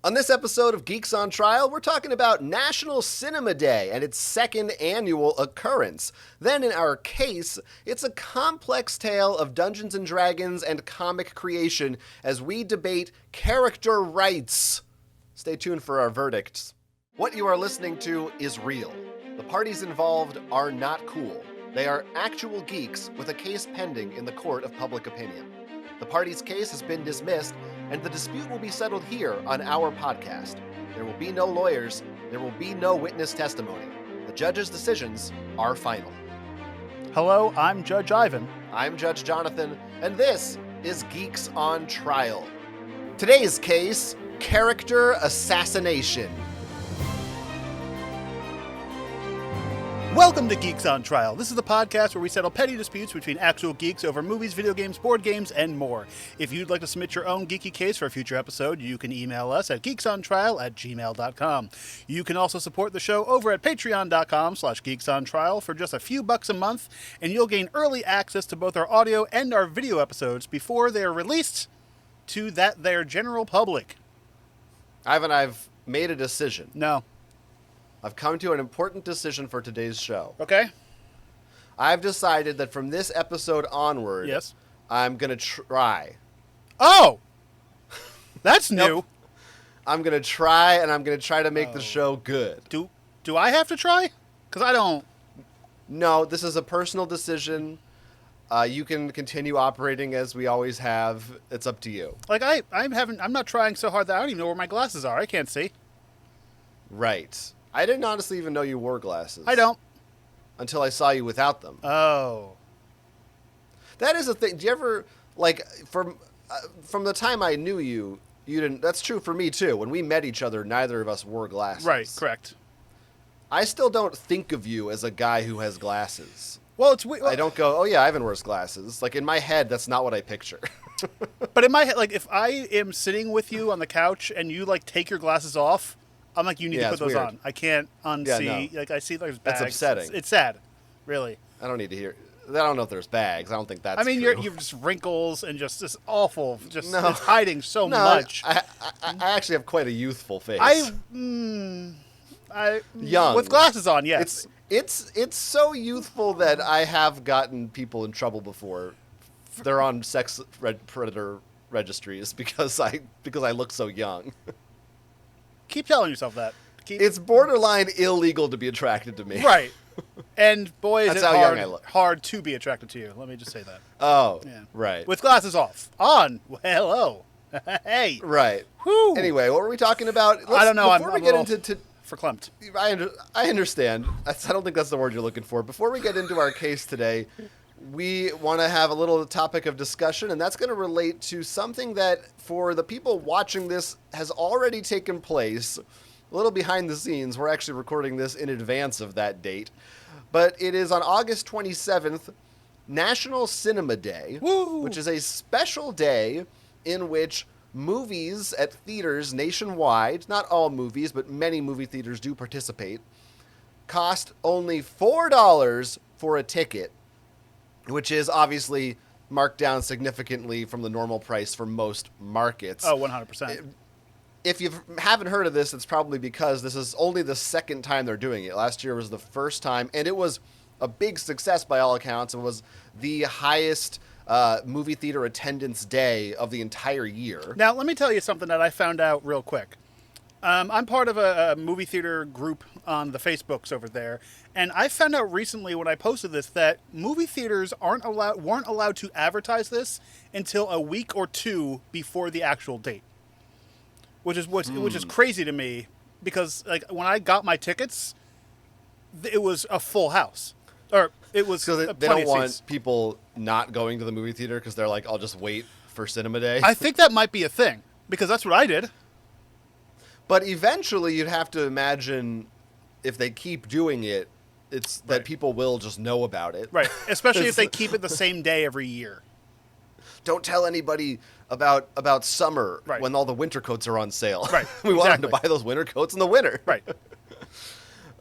On this episode of Geeks on Trial, we're talking about National Cinema Day and its second annual occurrence. Then in our case, it's a complex tale of Dungeons & Dragons and comic creation as we debate character rights. Stay tuned for our verdicts. What you are listening to is real. The parties involved are not cool. They are actual geeks with a case pending in the court of public opinion. The party's case has been dismissed, and the dispute will be settled here on our podcast. There will be no lawyers. There will be no witness testimony. The judge's decisions are final. Hello, I'm Judge Ivan. I'm Judge Jonathan, and this is Geeks on Trial. Today's case, character assassination. Welcome to Geeks on Trial. This is the podcast where we settle petty disputes between actual geeks over movies, video games, board games, and more. If you'd like to submit your own geeky case for a future episode, you can email us at geeksontrial@gmail.com. You can also support the show over at patreon.com/geeksontrial for just a few bucks a month, and you'll gain early access to both our audio and our video episodes before they are released to their general public. Ivan, I've made a decision. No. I've come to an important decision for today's show. Okay. I've decided that from this episode onward, Yes. I'm going to try. Oh! That's new. Nope. I'm going to try, and I'm going to try to make the show good. Do I have to try? Because I don't. No, this is a personal decision. You can continue operating as we always have. It's up to you. Like, I'm not trying so hard that I don't even know where my glasses are. I can't see. Right. I didn't honestly even know you wore glasses. I don't. Until I saw you without them. Oh. That is a thing. Do you ever, like, from the time I knew you, you didn't. That's true for me, too. When we met each other, neither of us wore glasses. Right, correct. I still don't think of you as a guy who has glasses. Well, it's weird. I don't go, oh, yeah, Ivan wears glasses. Like, in my head, that's not what I picture. But in my head, like, if I am sitting with you on the couch and you, like, take your glasses off, I'm like, you need to put those on. I can't unsee. Yeah, no. Like, I see there's bags. That's upsetting. It's sad, really. I don't need to hear. I don't know if there's bags. I don't think that's I mean, true. you're just wrinkles and just this awful, just No. it's hiding so much. I actually have quite a youthful face. Young. With glasses on, yes. It's so youthful that I have gotten people in trouble before. They're on sex predator registries because I look so young. Keep telling yourself that. It's borderline illegal to be attracted to me. Right. And boy, is That's it how young I look. hard to be attracted to you. Let me just say that. Oh, Yeah. right. With glasses off. On. Well, hello. Hey. Right. Whew. Anyway, what were we talking about? I don't know. Before I'm we get a little into verklempt. I understand. I don't think that's the word you're looking for. Before we get into our case today, we want to have a little topic of discussion, and that's going to relate to something that, for the people watching this, has already taken place. A little behind the scenes. We're actually recording this in advance of that date. But it is on August 27th, National Cinema Day, Woo! which is a special day in which movies at theaters nationwide, not all movies, but many movie theaters do participate, cost only $4 for a ticket, which is obviously marked down significantly from the normal price for most markets. Oh, 100%. If you haven't heard of this, it's probably because this is only the second time they're doing it. Last year was the first time, and it was a big success by all accounts. It was the highest movie theater attendance day of the entire year. Now, let me tell you something that I found out real quick. I'm part of a movie theater group on the Facebooks over there, and I found out recently when I posted this that movie theaters weren't allowed to advertise this until a week or two before the actual date, which is crazy to me because like when I got my tickets, it was a full house, or it was So they plenty don't of want seats. people not going to the movie theater because they're like, I'll just wait for Cinema Day. I think that might be a thing because that's what I did. But eventually you'd have to imagine if they keep doing it, it's that Right. people will just know about it. Right, especially if they keep it the same day every year. Don't tell anybody about summer Right. when all the winter coats are on sale. Right, We want them to exactly. buy those winter coats in the winter. Right.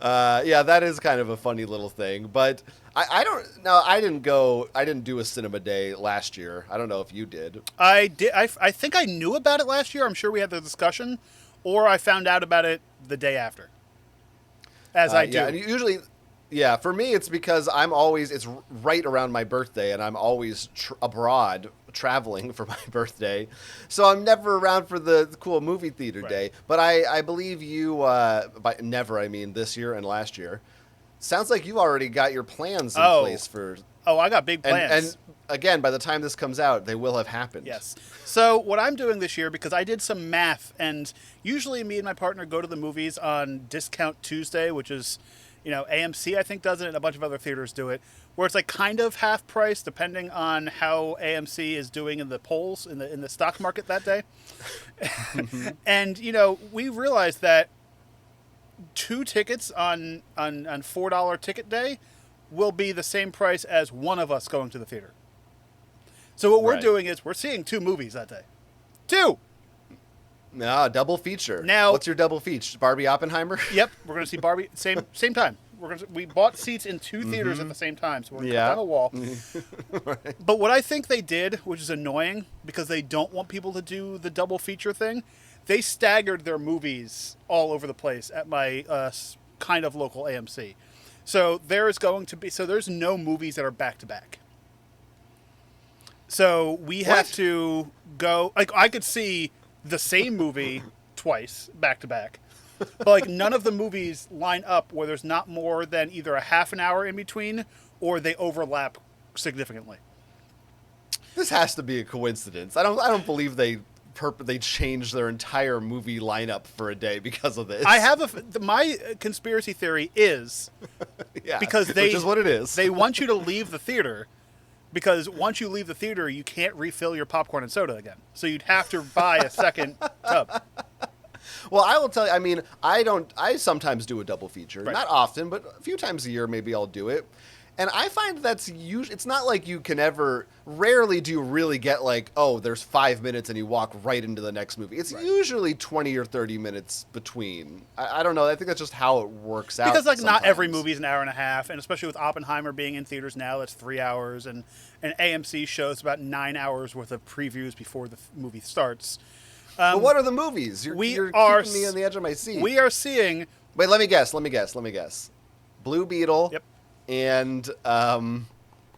Yeah, that is kind of a funny little thing. But I didn't do a cinema day last year. I don't know if you did. I did. I think I knew about it last year. I'm sure we had the discussion, or I found out about it the day after, as I do. Yeah, and usually, for me, it's because it's right around my birthday, and I'm always abroad traveling for my birthday. So I'm never around for the cool movie theater day. But I believe you, by never, I mean this year and last year. Sounds like you've already got your plans in place for... Oh, I got big plans. And again, by the time this comes out, they will have happened. Yes. So what I'm doing this year, because I did some math, and usually me and my partner go to the movies on Discount Tuesday, which is, AMC I think does it, and a bunch of other theaters do it, where it's like kind of half price depending on how AMC is doing in the polls in the stock market that day. And we realized that 2 tickets on $4 ticket day will be the same price as one of us going to the theater. So what we're doing is we're seeing 2 movies that day. 2! No, double feature. Now, what's your double feature? Barbie Oppenheimer? Yep, we're going to see Barbie same time. We bought seats in 2 theaters at the same time, so we're going to cut down a wall. Right. But what I think they did, which is annoying, because they don't want people to do the double feature thing, they staggered their movies all over the place at my kind of local AMC. So there's no movies that are back to back. So we have to go, like, I could see the same movie twice back to back, but like none of the movies line up where there's not more than either a half an hour in between or they overlap significantly. This has to be a coincidence. I don't believe they changed their entire movie lineup for a day because of this. I have my conspiracy theory is because which is what it is. They want you to leave the theater because once you leave the theater, you can't refill your popcorn and soda again. So you'd have to buy a second tub. Well, I will tell you, I mean, I sometimes do a double feature. Right. Not often, but a few times a year maybe I'll do it. And I find that's usually, it's not like you can rarely do you really get like, oh, there's 5 minutes and you walk right into the next movie. It's usually 20 or 30 minutes between. I don't know. I think that's just how it works out. Because like sometimes. Not every movie is an hour and a half, and especially with Oppenheimer being in theaters now, that's 3 hours, and AMC shows about 9 hours worth of previews before the movie starts. But what are the movies? You're keeping me on the edge of my seat. We are seeing... Wait, let me guess. Blue Beetle. Yep. And Gran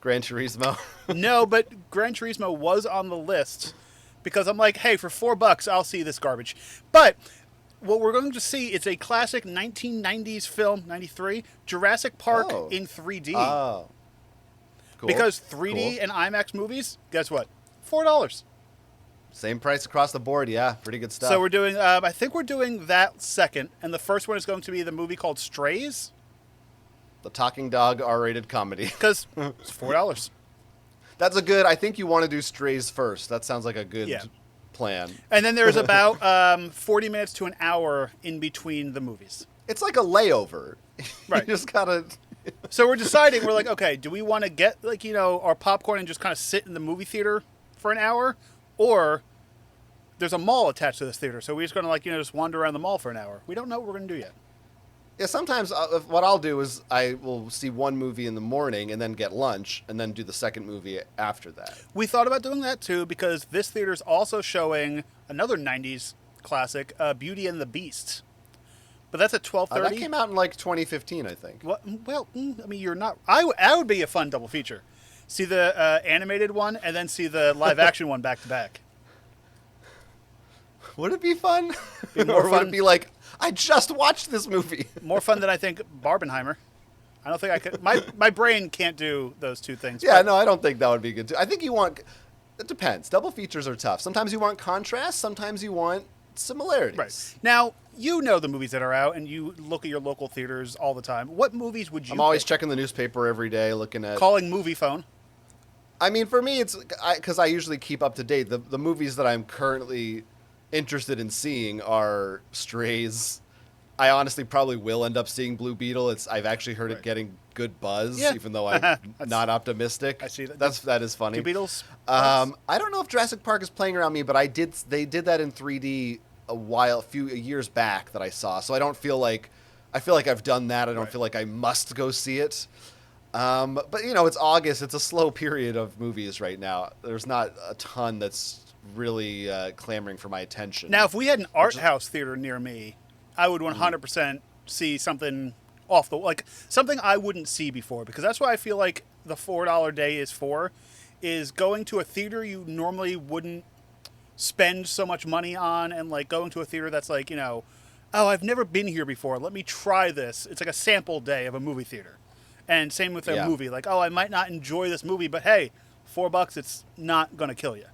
Turismo. No, but Gran Turismo was on the list because I'm like, hey, for $4, I'll see this garbage. But what we're going to see is a classic 1990s film, 93, Jurassic Park in 3D. Oh. Cool. Because 3D and IMAX movies, guess what? $4. Same price across the board, yeah. Pretty good stuff. So we're doing, I think we're doing that second, and the first one is going to be the movie called Strays. The talking dog R-rated comedy. Because it's $4. That's I think you want to do Strays first. That sounds like a good plan. And then there's about 40 minutes to an hour in between the movies. It's like a layover. Right. You just gotta... So we're deciding, we're like, okay, do we want to get, like, our popcorn and just kind of sit in the movie theater for an hour? Or there's a mall attached to this theater, so we're just going to, just wander around the mall for an hour. We don't know what we're going to do yet. Yeah, sometimes what I'll do is I will see one movie in the morning and then get lunch and then do the second movie after that. We thought about doing that, too, because this theater's also showing another 90s classic, Beauty and the Beast. But that's at 12:30. That came out in, 2015, I think. Well, I mean, you're not... I would be a fun double feature. See the animated one and then see the live-action one back-to-back. Would it be fun? Be more or fun. would it be like, I just watched this movie? More fun than I think Barbenheimer. I don't think I could... My brain can't do those two things. Yeah, no, I don't think that would be good, too. I think you want... It depends. Double features are tough. Sometimes you want contrast. Sometimes you want similarities. Right. Now, you know the movies that are out, and you look at your local theaters all the time. What movies would you I'm always pick? checking the newspaper every day, looking at... Calling movie phone. I mean, for me, it's... Because I usually keep up to date. The movies that I'm currently interested in seeing are Strays. I honestly probably will end up seeing Blue Beetle. I've actually heard it getting good buzz, even though I'm not optic. I see that. That is funny. Two Beatles. I don't know if Jurassic Park is playing around me, but they did that in 3D a few years back that I saw. So I feel like I've done that. I don't feel like I must go see it. But it's August. It's a slow period of movies right now. There's not a ton that's really clamoring for my attention. Now, if we had an art house theater near me, I would 100% see something off the like something I wouldn't see before, because that's what I feel like the $4 day is going to a theater you normally wouldn't spend so much money on, and like going to a theater that's like, oh, I've never been here before. Let me try this. It's like a sample day of a movie theater. And same with a movie. Like, oh, I might not enjoy this movie, but hey, $4, it's not going to kill you.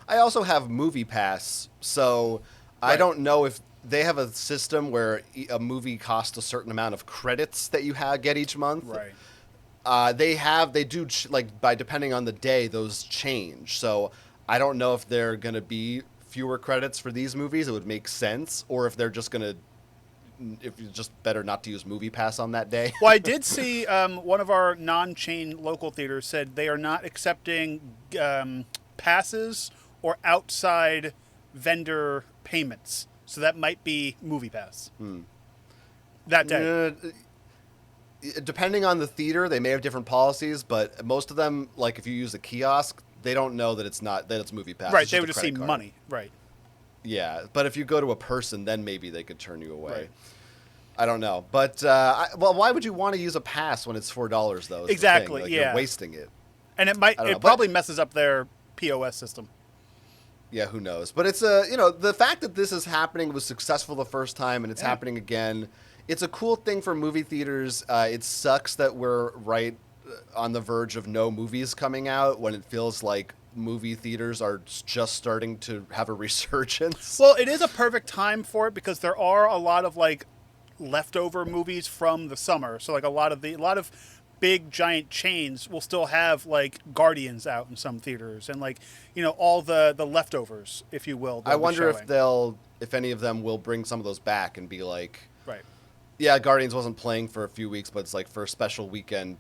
I also have Movie Pass, so I don't know if they have a system where a movie costs a certain amount of credits that you get each month. Right. They do by depending on the day, those change. So I don't know if they're going to be fewer credits for these movies. It would make sense, or if they're just going to, if it's just better not to use Movie Pass on that day. Well, I did see one of our non-chain local theaters said they are not accepting passes or outside vendor payments. So that might be Movie Pass. That day. Depending on the theater, they may have different policies, but most of them, like if you use a kiosk, they don't know that it's Movie Pass. Right, they would just see money. Right. Yeah, but if you go to a person, then maybe they could turn you away. Right. I don't know, but why would you want to use a pass when it's $4 though? Exactly. Like, yeah, you're wasting it. And it probably messes up their POS system. Yeah, who knows? But it's the fact that this is happening was successful the first time, and it's happening again. It's a cool thing for movie theaters. It sucks that we're right on the verge of no movies coming out when it feels like movie theaters are just starting to have a resurgence. Well, it is a perfect time for it because there are a lot of like leftover movies from the summer. So like a lot of big giant chains will still have like Guardians out in some theaters, and like all the leftovers, if you will. I wonder if any of them will bring some of those back and be like, right, yeah, Guardians wasn't playing for a few weeks, but it's like for a special weekend,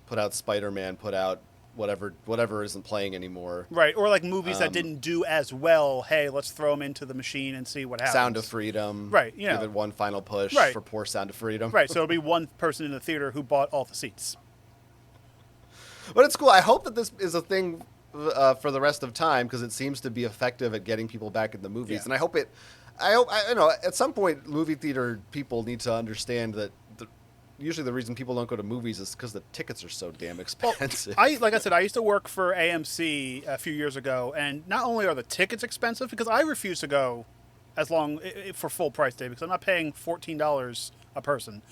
put out Spider-Man, put out whatever isn't playing anymore. Right, or like movies that didn't do as well. Hey, let's throw them into the machine and see what happens. Sound of Freedom. Right, give it one final push for poor Sound of Freedom. Right, so it'll be one person in the theater who bought all the seats. But it's cool. I hope that this is a thing for the rest of time, because it seems to be effective at getting people back in the movies. And I hope at some point movie theater people need to understand that usually the reason people don't go to movies is because the tickets are so damn expensive. Well, like I said, I used to work for AMC a few years ago, and not only are the tickets expensive, because I refuse to go for full price day because I'm not paying $14 a person,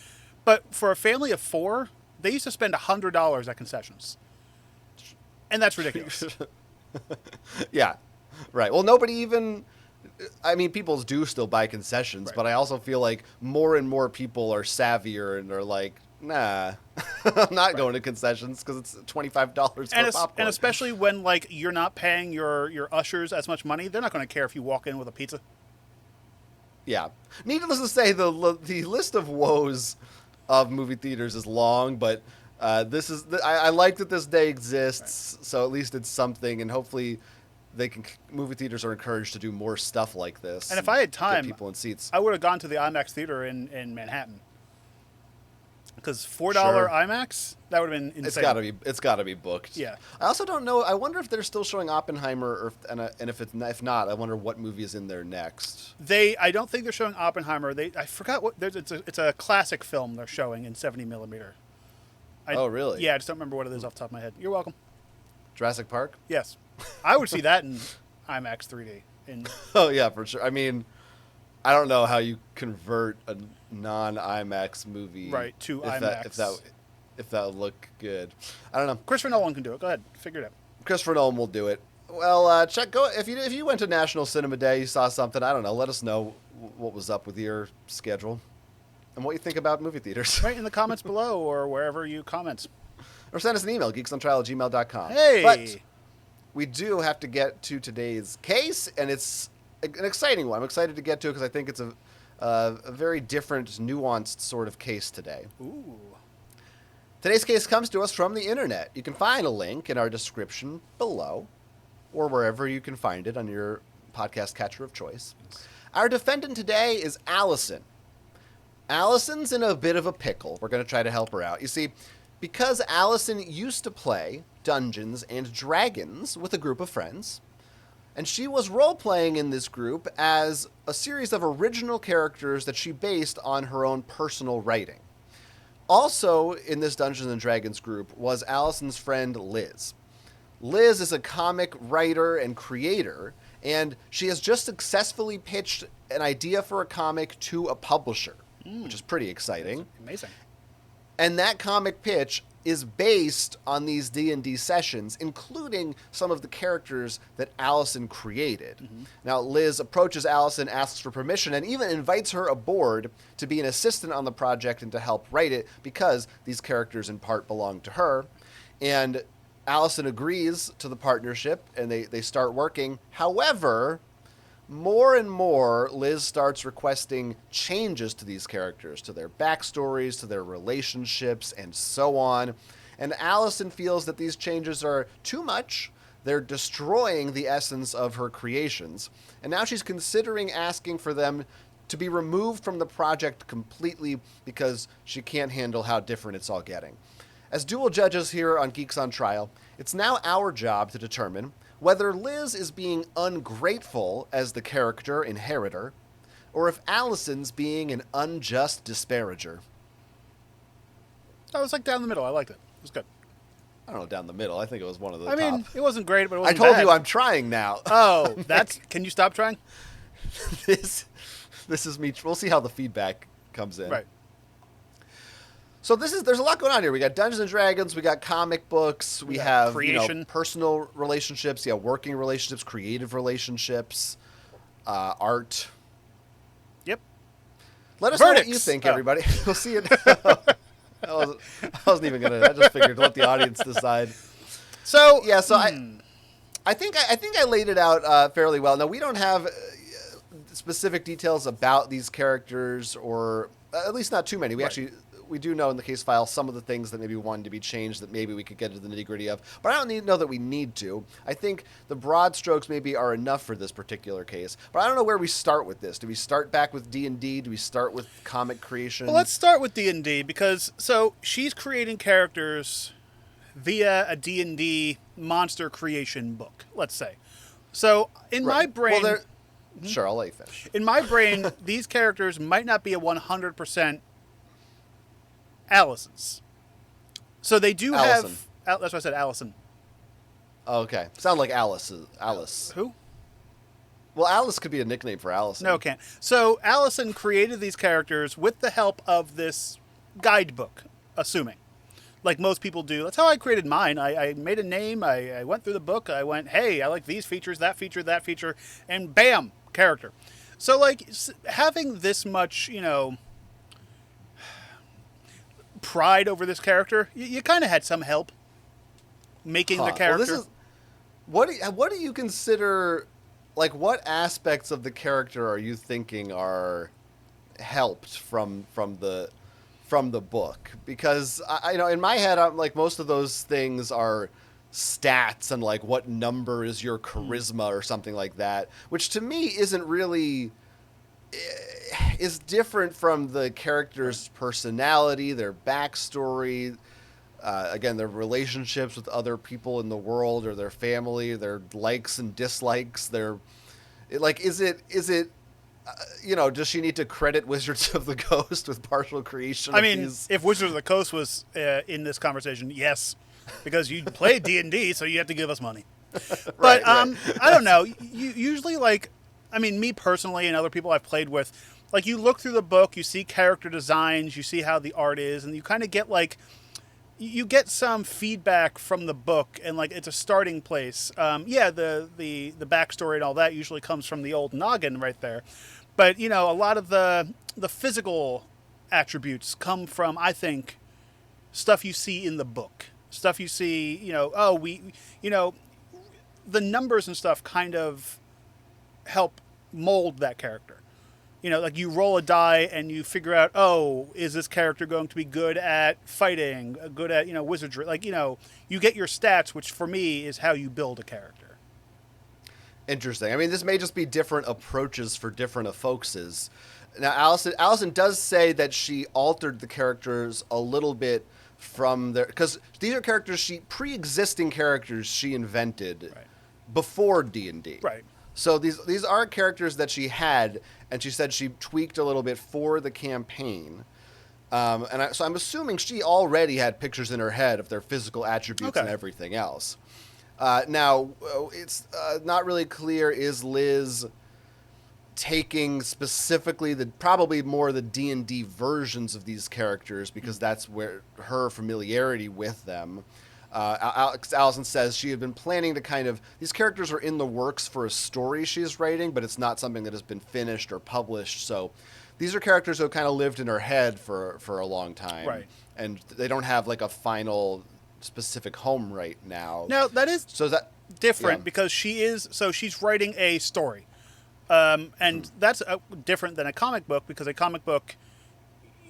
but for a family of 4, they used to spend $100 at concessions. And that's ridiculous. Yeah, right. Well, people do still buy concessions, but I also feel like more and more people are savvier and are like, nah, I'm not going to concessions because it's $25 for popcorn. And especially when like you're not paying your ushers as much money, they're not going to care if you walk in with a pizza. Yeah. Needless to say, the list of woes of movie theaters is long, but I like that this day exists, so at least it's something, and hopefully movie theaters are encouraged to do more stuff like this. And if I had time, get people in seats. I would have gone to the IMAX theater in Manhattan. Because $4 IMAX, that would have been insane. It's got to be booked. Yeah. I also don't know. I wonder if they're still showing Oppenheimer, and if not, I wonder what movie is in there next. I don't think they're showing Oppenheimer. I forgot what. It's a classic film they're showing in 70 millimeter. Oh, really? Yeah, I just don't remember what it is off the top of my head. You're welcome. Jurassic Park? Yes. I would see that in IMAX 3D. Oh, yeah, for sure. I mean, I don't know how you convert a non-IMAX movie to IMAX. If that would look good. I don't know. Christopher Nolan can do it. Go ahead. Figure it out. Christopher Nolan will do it. Well, if you went to National Cinema Day, you saw something, I don't know, let us know what was up with your schedule and what you think about movie theaters. Right in the comments below or wherever you comment. Or send us an email, geeksontrial@gmail.com. Hey! But we do have to get to today's case, and it's an exciting one. I'm excited to get to it because I think it's a very different, nuanced sort of case today. Ooh. Today's case comes to us from the internet. You can find a link in our description below, or wherever you can find it on your podcast catcher of choice. Our defendant today is Allison. Allison's in a bit of a pickle. We're going to try to help her out. You see, because Allison used to play Dungeons and Dragons with a group of friends, And she was role-playing in this group as a series of original characters that she based on her own personal writing. Also in this Dungeons & Dragons group was Allison's friend Liz. Liz is a comic writer and creator, and she has just successfully pitched an idea for a comic to a publisher, which is pretty exciting. That's amazing. And that comic pitch is based on these D&D sessions, including some of the characters that Allison created. Mm-hmm. Now, Liz approaches Allison, asks for permission, and even invites her aboard to be an assistant on the project and to help write it, because these characters in part belong to her. And Allison agrees to the partnership, and they start working. However, more and more, Liz starts requesting changes to these characters, to their backstories, to their relationships, and so on. And Allison feels that these changes are too much. They're destroying the essence of her creations. And now she's considering asking for them to be removed from the project completely because she can't handle how different it's all getting. As dual judges here on Geeks on Trial, it's now our job to determine whether Liz is being ungrateful as the character inheritor, or if Allison's being an unjust disparager. I was like down the middle. I liked it. It was good. I don't know, down the middle. I think it was one of the top. I mean, it wasn't great, but it I wasn't told bad. you I'm trying now. Oh, that's... Can you stop trying? This is me. We'll see how the feedback comes in. Right. So there's a lot going on here. We got Dungeons & Dragons, we got comic books, we have creation, personal relationships, working relationships, creative relationships, art. Yep. Let us know what you think, everybody. We'll see it. I wasn't even gonna. I just figured to let the audience decide. So I think I laid it out fairly well. Now we don't have specific details about these characters, or at least not too many. We do know in the case file some of the things that maybe wanted to be changed that maybe we could get into the nitty-gritty of. But I don't know that we need to. I think the broad strokes maybe are enough for this particular case. But I don't know where we start with this. Do we start back with D&D? Do we start with comic creation? Well, let's start with D&D because, she's creating characters via a D&D monster creation book, let's say. So in my brain... Well, sure, I'll let you finish. In my brain, these characters might not be a 100% Allison's. So they do Allison. have... That's why I said Allison. Oh, okay. Sound like Alice. Who? Well, Alice could be a nickname for Allison. No, it can't. So Allison created these characters with the help of this guidebook, assuming. Like most people do. That's how I created mine. I made a name. I went through the book. I went, hey, I like these features, that feature, and bam, character. So, having this much, pride over this character, you kind of had some help making the character. Well, what do you consider, what aspects of the character are you thinking are helped from the book? Because I in my head, I'm like, most of those things are stats and what number is your charisma or something like that, which to me isn't really... is different from the character's personality, their backstory, again, their relationships with other people in the world or their family, their likes and dislikes. Is it does she need to credit Wizards of the Coast with partial creation? I mean, if Wizards of the Coast was in this conversation, yes, because you play D&D, so you have to give us money. But I don't know. You usually me personally and other people I've played with, you look through the book, you see character designs, you see how the art is, and you kind of get you get some feedback from the book, and it's a starting place. The backstory and all that usually comes from the old noggin right there, but a lot of the physical attributes come from, I think, stuff you see in the book, stuff you see. The numbers and stuff kind of help mold that character. You roll a die and you figure out, is this character going to be good at fighting, good at, wizardry? You get your stats, which for me is how you build a character. Interesting. I mean, this may just be different approaches for different folkses. Now, Allison does say that she altered the characters a little bit from their... Because these are characters, pre-existing characters she invented. Right. before D&D. Right. So these are characters that she had, and she said she tweaked a little bit for the campaign. So I'm assuming she already had pictures in her head of their physical attributes and everything else. Now, it's not really clear, is Liz taking specifically probably more the D&D versions of these characters, because that's where her familiarity with them. Allison says she had been planning to these characters are in the works for a story she's writing, but it's not something that has been finished or published. So these are characters who kind of lived in her head for a long time. Right. And they don't have like a final specific home right now. Now, that is different, yeah. because she's writing a story. And that's different than a comic book, because a comic book,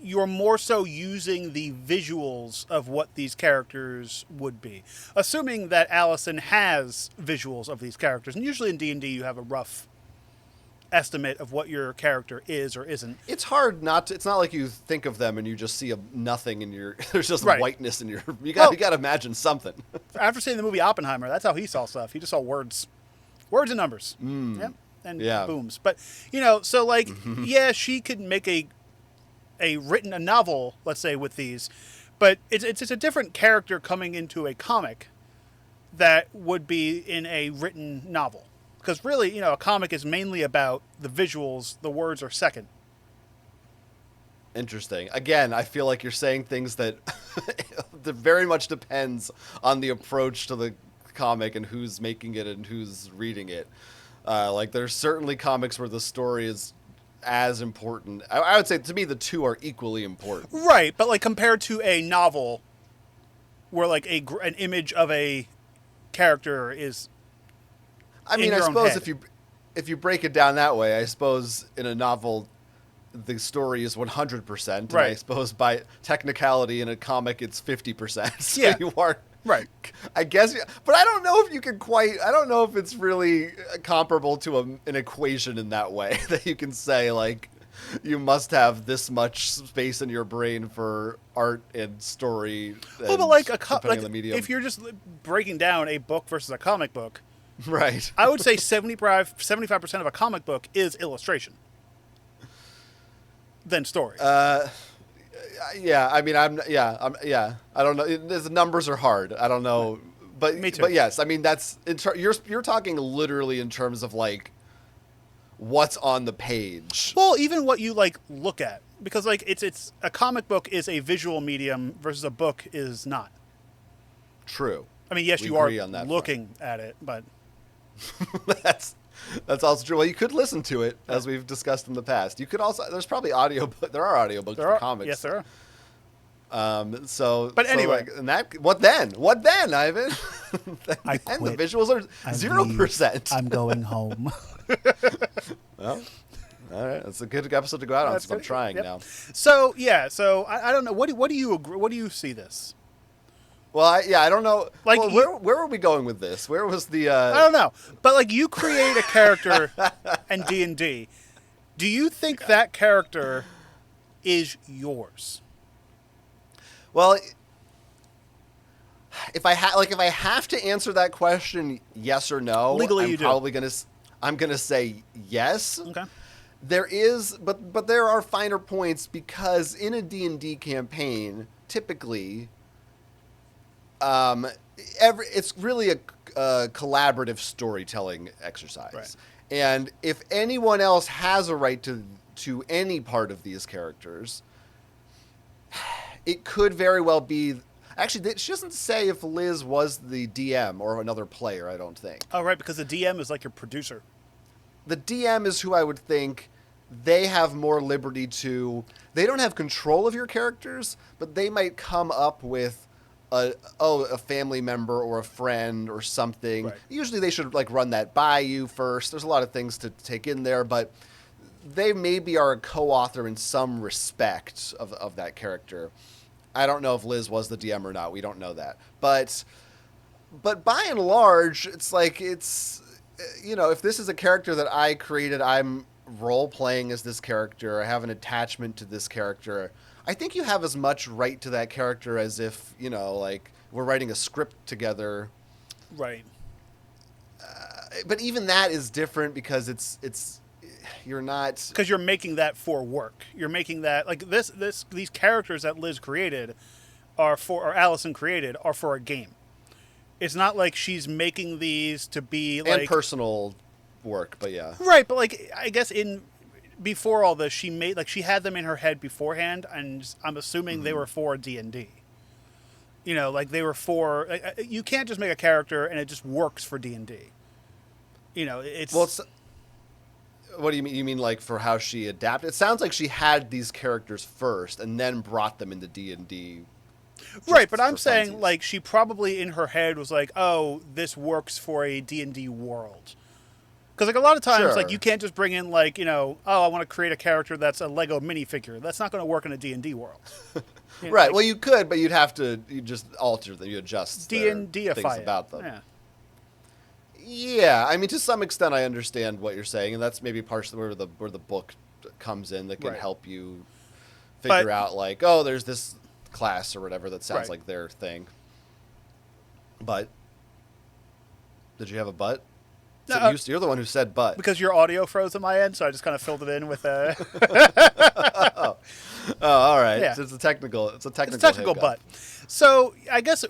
you're more so using the visuals of what these characters would be. Assuming that Allison has visuals of these characters. And usually in D&D you have a rough estimate of what your character is or isn't. It's hard it's not like you think of them and you just see nothing in your, there's just whiteness in you got to imagine something. After seeing the movie Oppenheimer, that's how he saw stuff. He just saw words and numbers. Yep. And booms. But, so like, yeah, she could make a novel, let's say, with these, but it's a different character coming into a comic that would be in a written novel. Because really, a comic is mainly about the visuals. The words are second. Interesting. Again, I feel like you're saying things that very much depends on the approach to the comic and who's making it and who's reading it. Like, there's certainly comics where the story is as important. I would say, to me, the two are equally important. Right, but like compared to a novel, where like an image of a character is. I mean, I suppose if you break it down that way, I suppose in a novel, the story is 100%. And right. I suppose by technicality in a comic, it's 50%. So yeah. You are. Right. I guess, but I don't know if you can I don't know if it's really comparable to an equation in that way that you can say, like, you must have this much space in your brain for art and story. Well, but like on the medium. If you're just breaking down a book versus a comic book, right? I would say 75% of a comic book is illustration than story. Yeah, I mean, I don't know. The numbers are hard. I don't know, but Me too. But yes, I mean that's you're talking literally in terms of like what's on the page. Well, even what you like look at, because like it's a comic book is a visual medium versus a book is not. True. I mean, yes, you are looking at it, but that's also true. Well, you could listen to it, as we've discussed in the past. You could also, there's probably there are audiobooks for comics. Yes, there are. But anyway, what then, Ivan? I quit. And the visuals are 0%. I'm going home. Well, all right, that's a good episode to go out on. So I'm trying now. So I don't know. What do you agree? What do you see this? Well, I don't know. Like, well, where were we going with this? Where was the? I don't know. But like, you create a character in D&D. Do you think that character is yours? Well, if I have to answer that question, yes or no, legally, I'm gonna say yes. Okay. There is, but there are finer points, because in a D&D campaign, typically. It's really a collaborative storytelling exercise, right. And if anyone else has a right to any part of these characters, it could very well be. Actually, she doesn't say if Liz was the DM or another player. I don't think. Oh, right, because the DM is like your producer. The DM is who I would think. They have more liberty to. They don't have control of your characters, but they might come up with. A family member or a friend or something. Right. Usually they should like run that by you first. There's a lot of things to take in there, but they maybe are a co-author in some respect of that character. I don't know if Liz was the DM or not. We don't know that. But by and large, it's like if this is a character that I created, I'm role-playing as this character. I have an attachment to this character. I think you have as much right to that character as if, like, we're writing a script together. Right. but even that is different because it's you're not, because you're making that for work. You're making that like these characters that Liz created or Allison created are for a game. It's not like she's making these to be like and personal work, but yeah. Right, but like I guess before all this, she had them in her head beforehand, and I'm assuming they were for D&D. You know, like they were for. You can't just make a character and it just works for D&D. You know, it's what do you mean? You mean like for how she adapted? It sounds like she had these characters first and then brought them into D&D. Right, but I'm saying like she probably in her head was like, "Oh, this works for a D&D world." Because like a lot of times, like you can't just bring in like oh, I want to create a character that's a Lego minifigure. That's not going to work in a D&D world. You know, right. Like, well, you could, but you just alter them. You adjust D&D-ify things about them. Yeah. Yeah, I mean, to some extent, I understand what you're saying, and that's maybe partially where the book comes in that can help you figure out like, oh, there's this class or whatever that sounds like their thing. But did you have a but? No, You're the one who said but. Because your audio froze on my end, so I just kind of filled it in with a... Oh, all right. Yeah. So it's a technical but. So I guess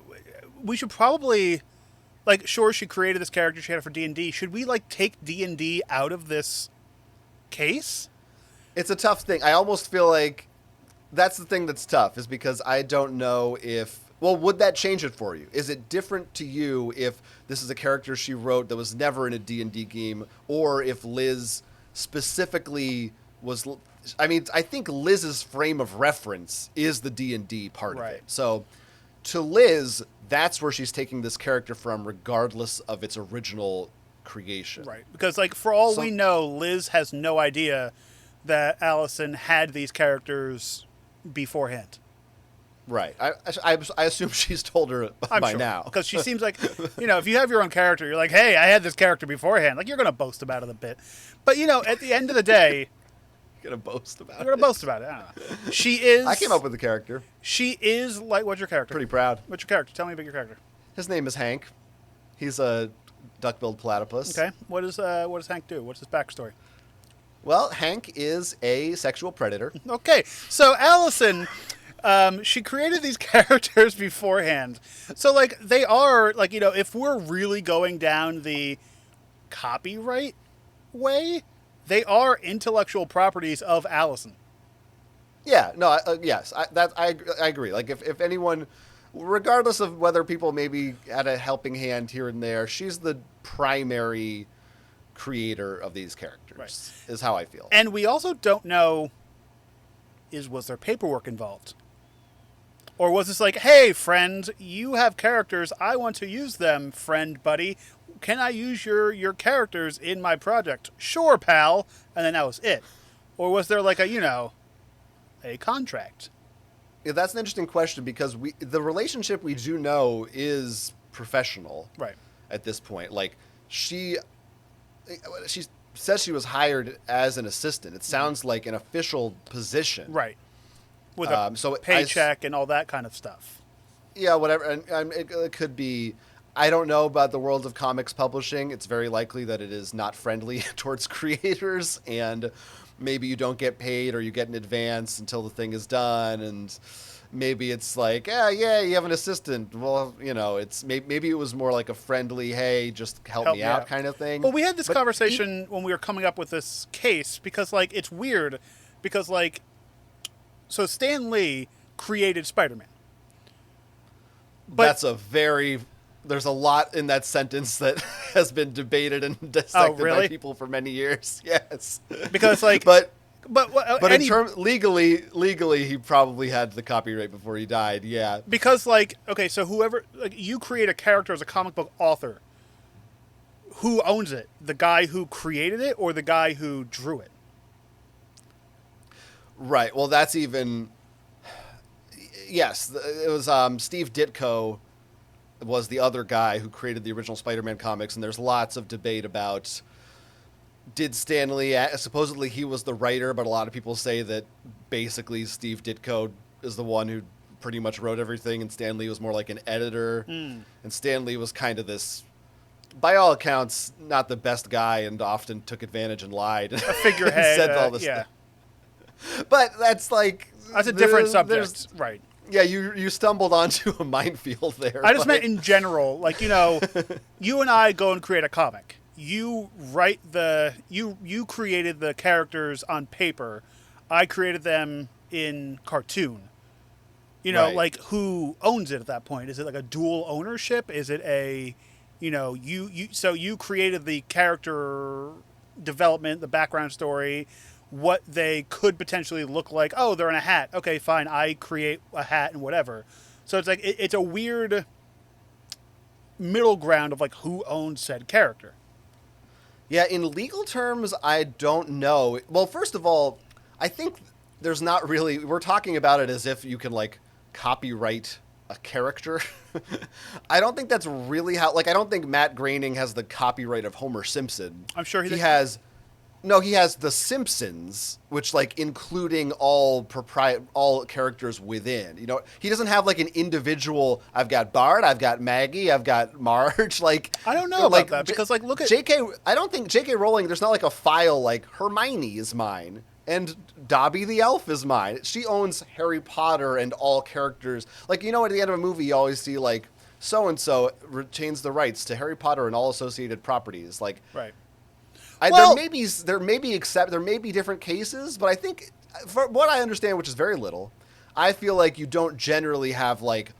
we should probably, like, sure, she created this character, she had it for D&D. Should we, like, take D&D out of this case? It's a tough thing. I almost feel like that's the thing that's tough, is because I don't know if... Well, would that change it for you? Is it different to you if this is a character she wrote that was never in a D&D game, or if Liz specifically was... I mean, I think Liz's frame of reference is the D&D part of it. So to Liz, that's where she's taking this character from, regardless of its original creation. Right. Because, like, for all we know, Liz has no idea that Allison had these characters beforehand. Right. I assume she's told her by now. Because she seems like, if you have your own character, you're like, hey, I had this character beforehand. Like, you're going to boast about it a bit. But, at the end of the day... You're going to boast about it? I'm going to boast about it. I don't know. She is... I came up with the character. She is like... What's your character? Pretty proud. What's your character? Tell me about your character. His name is Hank. He's a duck-billed platypus. Okay. What does Hank do? What's his backstory? Well, Hank is a sexual predator. Okay. So, Allison... she created these characters beforehand. So, like, they are, like, if we're really going down the copyright way, they are intellectual properties of Allison. Yeah, no, yes, I agree. Like, if anyone, regardless of whether people maybe had a helping hand here and there, she's the primary creator of these characters, is how I feel. And we also don't know, was there paperwork involved? Or was this like, hey, friend, you have characters. I want to use them, friend, buddy. Can I use your characters in my project? Sure, pal. And then that was it. Or was there like a contract? Yeah, that's an interesting question because the relationship we do know is professional. Right. At this point. Like, she says she was hired as an assistant. It sounds like an official position. Right. With a paycheck and all that kind of stuff. Yeah, whatever. And it could be... I don't know about the world of comics publishing. It's very likely that it is not friendly towards creators, and maybe you don't get paid or you get an advance until the thing is done, and maybe it's like, yeah, you have an assistant. Well, it's maybe it was more like a friendly, hey, just help me out kind of thing. Well, we had this conversation when we were coming up with this case because, like, it's weird because, like, so Stan Lee created Spider-Man. But there's a lot in that sentence that has been debated and dissected by people for many years. Yes. Because, like... But in terms legally, he probably had the copyright before he died, yeah. Because, like, okay, so whoever... Like, you create a character as a comic book author. Who owns it? The guy who created it or the guy who drew it? Right. Well, that's even... Yes, it was Steve Ditko was the other guy who created the original Spider-Man comics, and there's lots of debate about did Stan Lee... Supposedly he was the writer, but a lot of people say that basically Steve Ditko is the one who pretty much wrote everything, and Stan Lee was more like an editor. And Stan Lee was kind of this by all accounts, not the best guy and often took advantage and lied. A figurehead. Said all this yeah. stuff. But that's like... That's a different subject. Right. Yeah, you stumbled onto a minefield there. I just meant in general. Like, you know, you and I go and create a comic. You write you created the characters on paper. I created them in cartoon. You know, Right. like, who owns it at that point? Is it like a dual ownership? Is it a, you know, so you created the character development, the background story, what they could potentially look like. Oh, they're in a hat. Okay, fine. I create a hat and whatever. So it's like, it's a weird middle ground of like who owns said character. Yeah, in legal terms, I don't know. Well, first of all, I think there's not really... We're talking about it as if you can, like, copyright a character. I don't think that's really how... Like, I don't think Matt Groening has the copyright of Homer Simpson. I'm sure he has... No, he has The Simpsons, which, like, including all characters within. You know, he doesn't have, like, an individual, I've got Bart, I've got Maggie, I've got Marge, like... I don't know about that, because, like, look at... I don't think J.K. Rowling, there's not, like, a file like, Hermione is mine, and Dobby the Elf is mine. She owns Harry Potter and all characters. Like, you know, at the end of a movie, you always see, like, so-and-so retains the rights to Harry Potter and all associated properties. Like... Right. There may be different cases, but I think, for what I understand, which is very little, I feel like you don't generally have like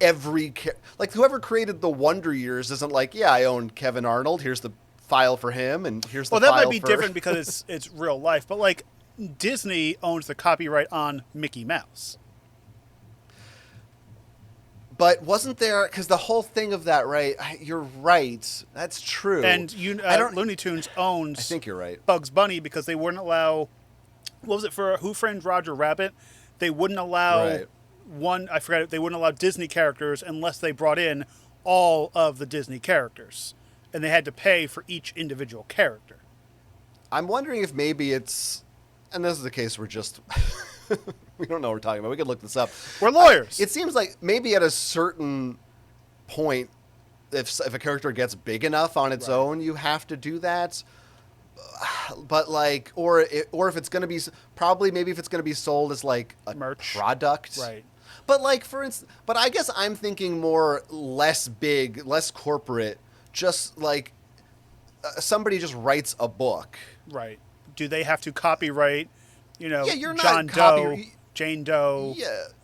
like whoever created the Wonder Years isn't like, yeah, I own Kevin Arnold. Here's the file for him, and here's the file for... Well, that might be different because it's real life, but like Disney owns the copyright on Mickey Mouse. But wasn't there, because the whole thing of that, right? You're right. That's true. And Looney Tunes owns... I think you're right. Bugs Bunny, because they wouldn't allow... What was it for Who Framed Roger Rabbit? They wouldn't allow they wouldn't allow Disney characters unless they brought in all of the Disney characters. And they had to pay for each individual character. I'm wondering if maybe it's... And this is the case we're just... We don't know what we're talking about. We could look this up. We're lawyers. It seems like maybe at a certain point, if a character gets big enough on its own, you have to do that. But like, or if it's going to be maybe if it's going to be sold as like a merch product, right? But like, for instance, but I guess I'm thinking more less big, less corporate. Just like somebody just writes a book, right? Do they have to copyright? You know, you're not John Doe, Jane Doe,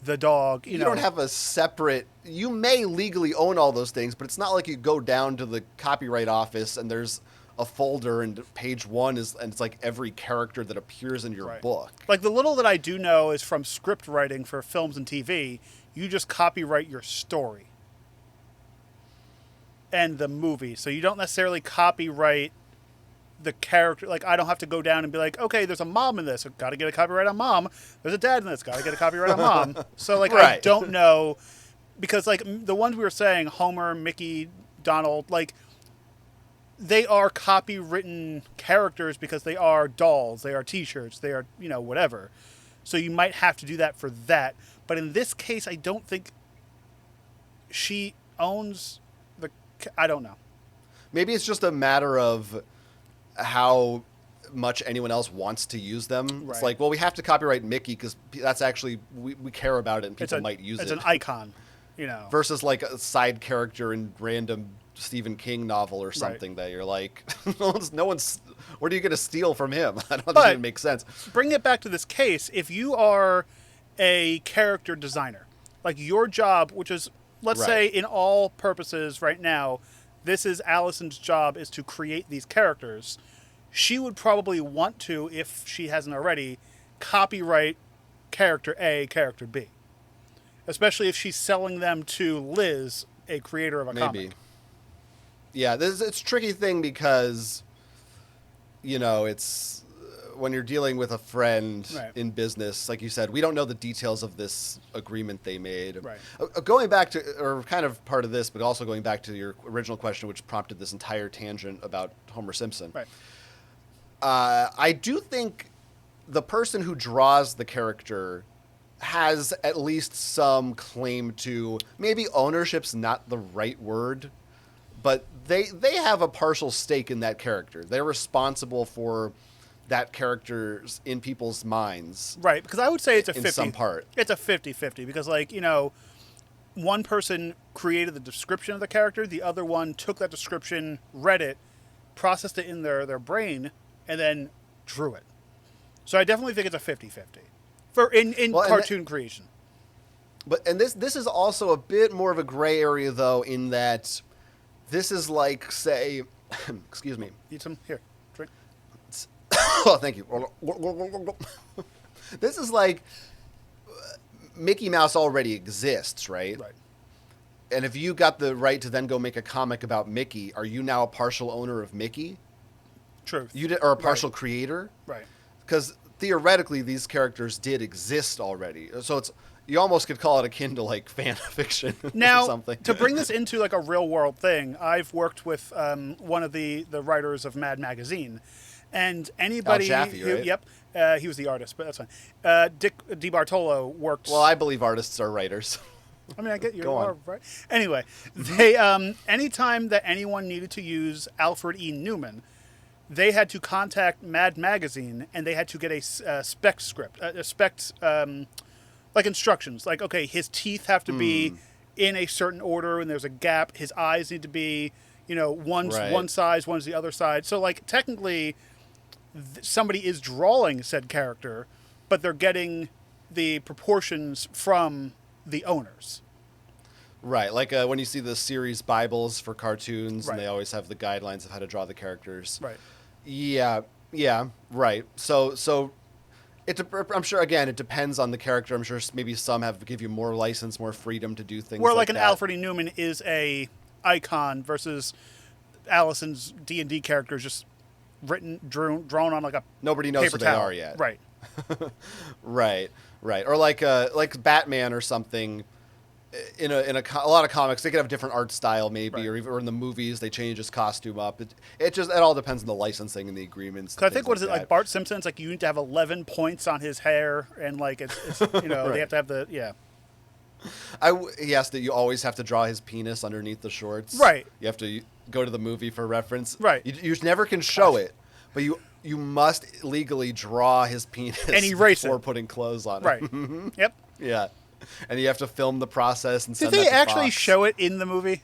the dog. You don't have a separate... You may legally own all those things, but it's not like you go down to the copyright office and there's a folder and page one and it's like every character that appears in your book. Like the little that I do know is from script writing for films and TV. You just copyright your story and the movie. So you don't necessarily copyright the character. Like, I don't have to go down and be like, okay, there's a mom in this, got to get a copyright on mom. There's a dad in this, got to get a copyright on mom. So like, I don't know, because like the ones we were saying, Homer, Mickey, Donald, like they are copywritten characters because they are dolls, they are t-shirts, they are, you know, whatever. So you might have to do that for that. But in this case, I don't think she owns I don't know. Maybe it's just a matter of how much anyone else wants to use them. Right. It's like, well, we have to copyright Mickey because that's actually, we care about it and people might use it. It's an icon, you know. Versus like a side character in random Stephen King novel or something that you're like, no one's, what are you going to steal from him? I don't think it makes sense. Bring it back to this case. If you are a character designer, like your job, which is, let's say in all purposes right now, this is Allison's job, is to create these characters. She would probably want to, if she hasn't already, copyright character A, character B. Especially if she's selling them to Liz, a creator of a comic. Yeah, it's a tricky thing because, you know, it's when you're dealing with a friend in business, like you said, we don't know the details of this agreement they made. Right. Going back to, or kind of part of this, but also going back to your original question, which prompted this entire tangent about Homer Simpson. Right. I do think the person who draws the character has at least some claim to, maybe ownership's not the right word, but they have a partial stake in that character. They're responsible for that character's in people's minds. Right, because I would say it's a 50. In some part. It's a 50-50 because, like, you know, one person created the description of the character, the other one took that description, read it, processed it in their brain, and then drew it. So I definitely think it's a 50-50 for in cartoon creation. But this is also a bit more of a gray area, though, in that this is like, say, excuse me. Need some? Here, drink. Oh, thank you. This is like Mickey Mouse already exists, right? Right. And if you got the right to then go make a comic about Mickey, are you now a partial owner of Mickey? True. Or a partial creator? Right. Because theoretically, these characters did exist already. So you almost could call it akin to like fan fiction now, or something. To bring this into like a real world thing, I've worked with one of the writers of Mad Magazine, and anybody Al Jaffe, who, right? yep, he was the artist, but that's fine. Dick DiBartolo worked. Well, I believe artists are writers. I mean, I get you. Go on. Right. Anyway, they anytime that anyone needed to use Alfred E. Newman, they had to contact Mad Magazine and they had to get a spec script, like instructions. Like, okay, his teeth have to be in a certain order and there's a gap. His eyes need to be, you know, one's one size, one's the other side. So, like, technically, somebody is drawing said character, but they're getting the proportions from the owners. Right, like when you see the series Bibles for cartoons, Right. and they always have the guidelines of how to draw the characters. Right. Yeah, right. So I'm sure, again, it depends on the character. I'm sure maybe some give you more license, more freedom to do things Where, like an that. Alfred E. Newman is a icon versus Allison's D&D character is just drawn on like a Nobody knows paper who they towel. are yet. Right. Right. Or like Batman or something. In a lot of comics, they could have different art style, maybe, Right. or in the movies, they change his costume up. It all depends on the licensing and the agreements. Because I think, what is it, like Bart Simpson's, like, you need to have 11 points on his hair, and, like, it's you know, Right. they have to have the, yeah. Yes, that you always have to draw his penis underneath the shorts. Right. You have to go to the movie for reference. Right. You never can show it, but you must legally draw his penis And erase before it. putting clothes on it. Right. Yep. Yeah. And you have to film the process and Did send they that to actually Fox. show it in the movie?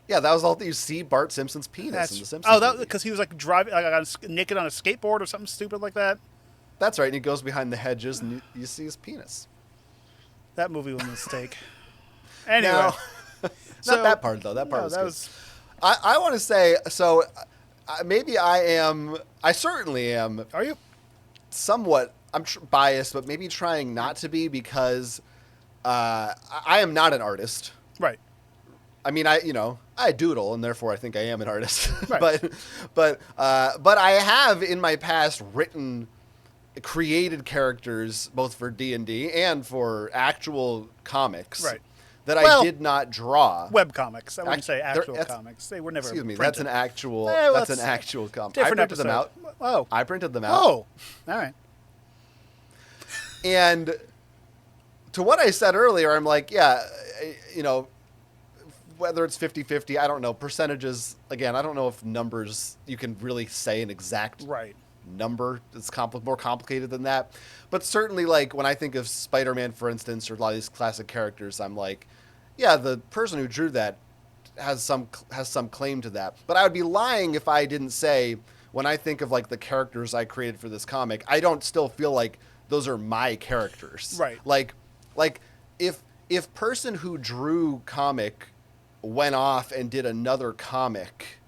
Yeah, that was all. You see Bart Simpson's penis in the Simpsons. Oh, that movie. because he was, like, driving naked on a skateboard or something stupid like that? That's right. And he goes behind the hedges and you see his penis. That movie was a mistake. Anyway. Now, So- not that part, though. That part No, was that good. was... I want to say, so maybe I certainly am Are you? somewhat, biased, but maybe trying not to be because I am not an artist. Right. I mean, I doodle, and therefore I think I am an artist. Right. but I have in my past created characters both for D&D and for actual comics. Right. That Well, I did not draw. Webcomics. I wouldn't say actual that's- comics. They were never Excuse me, printed. that's an actual. Eh, well, that's it's an actual comic. I Different printed them out. episode. Oh. I printed them out. Oh. All right. And to what I said earlier, I'm like, yeah, whether it's 50-50, I don't know. Percentages, again, I don't know if numbers, you can really say an exact Right. number. It's more complicated than that. But certainly, like, when I think of Spider-Man, for instance, or a lot of these classic characters, I'm like, yeah, the person who drew that has some claim to that. But I would be lying if I didn't say, when I think of, like, the characters I created for this comic, I don't still feel like those are my characters. Right. Like if person who drew comic went off and did another comic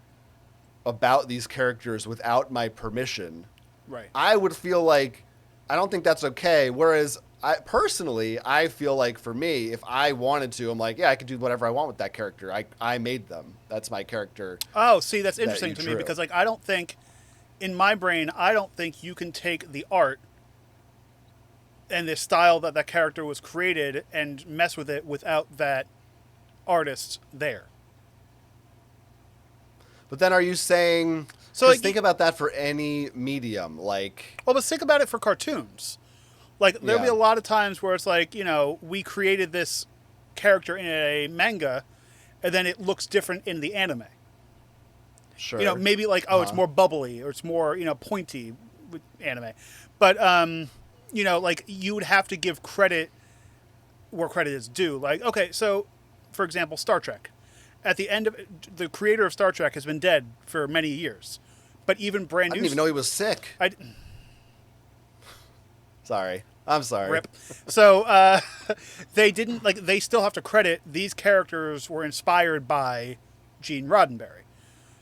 about these characters without my permission, Right. I would feel like I don't think that's okay. Whereas I feel like for me, if I wanted to, I'm like, yeah, I could do whatever I want with that character. I made them. That's my character. Oh, see, that's that interesting you to me drew. because, like, I don't think, in my brain, I don't think you can take the art and the style that that character was created and mess with it without that artist there. But then are you saying... So, 'cause like, think about that for any medium. Like, Well, but think about it for cartoons. Like, there'll be Yeah. a lot of times where it's like, we created this character in a manga, and then it looks different in the anime. Sure. You know, maybe like, it's more bubbly or it's more, pointy with anime. But, you know, like you would have to give credit where credit is due. Like, okay, so for example, Star Trek. At the end of the creator of Star Trek has been dead for many years. But even brand new... I didn't even know he was sick. Sorry. I'm sorry. Rip. So, they didn't, like, they still have to credit these characters were inspired by Gene Roddenberry.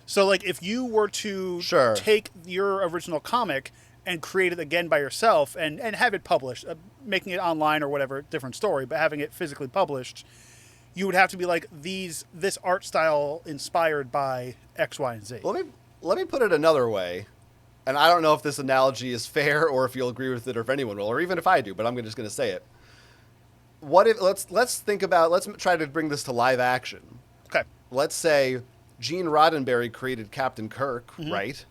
So, like, if you were to take your original comic and create it again by yourself and have it published, making it online or whatever, different story, but having it physically published, you would have to be like, this art style inspired by X, Y, and Z. Let me put it another way. And I don't know if this analogy is fair or if you'll agree with it or if anyone will, or even if I do, but I'm just going to say it. What if let's try to bring this to live action. Okay. Let's say Gene Roddenberry created Captain Kirk, right?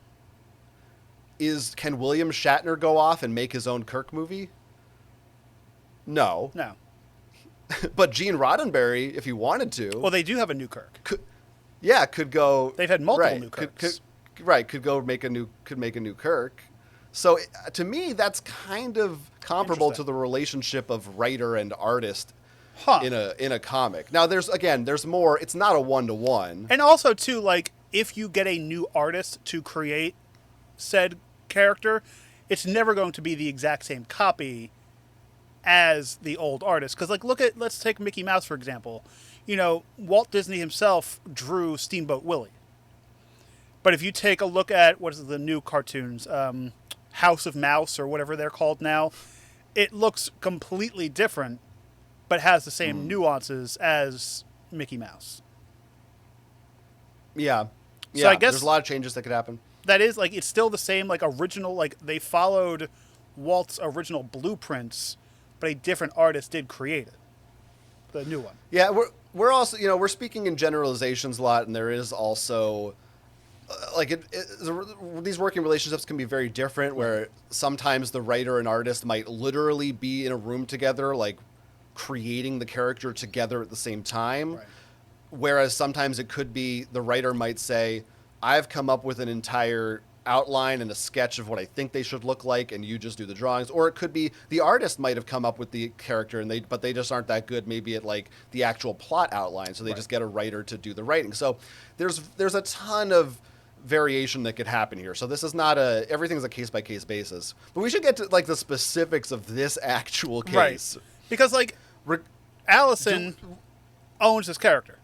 Can William Shatner go off and make his own Kirk movie? No. No. But Gene Roddenberry, if he wanted to... Well, they do have a new Kirk. Could go... They've had multiple new Kirks. Could make a new Kirk. So to me, that's kind of comparable to the relationship of writer and artist in a comic. Now, there's more. It's not a 1-to-1. And also, too, like, if you get a new artist to create said character, it's never going to be the exact same copy as the old artist. Because, like, let's take Mickey Mouse, for example. You know, Walt Disney himself drew Steamboat Willie. But if you take a look at, what is the new cartoons, House of Mouse or whatever they're called now, it looks completely different, but has the same nuances as Mickey Mouse. Yeah. So I guess there's a lot of changes that could happen. That is, like, it's still the same, like, original, like, they followed Walt's original blueprints, but a different artist did create it. The new one. Yeah, we're also, we're speaking in generalizations a lot, and there is also... these working relationships can be very different, where sometimes the writer and artist might literally be in a room together, like creating the character together at the same time. Right. Whereas sometimes it could be the writer might say, I've come up with an entire outline and a sketch of what I think they should look like, and you just do the drawings. Or it could be the artist might have come up with the character, but they just aren't that good maybe at like the actual plot outline, so they just get a writer to do the writing. So there's a ton of variation that could happen here. So this is not everything's a case-by-case basis. But we should get to like the specifics of this actual case. Right. Because like Allison owns this character.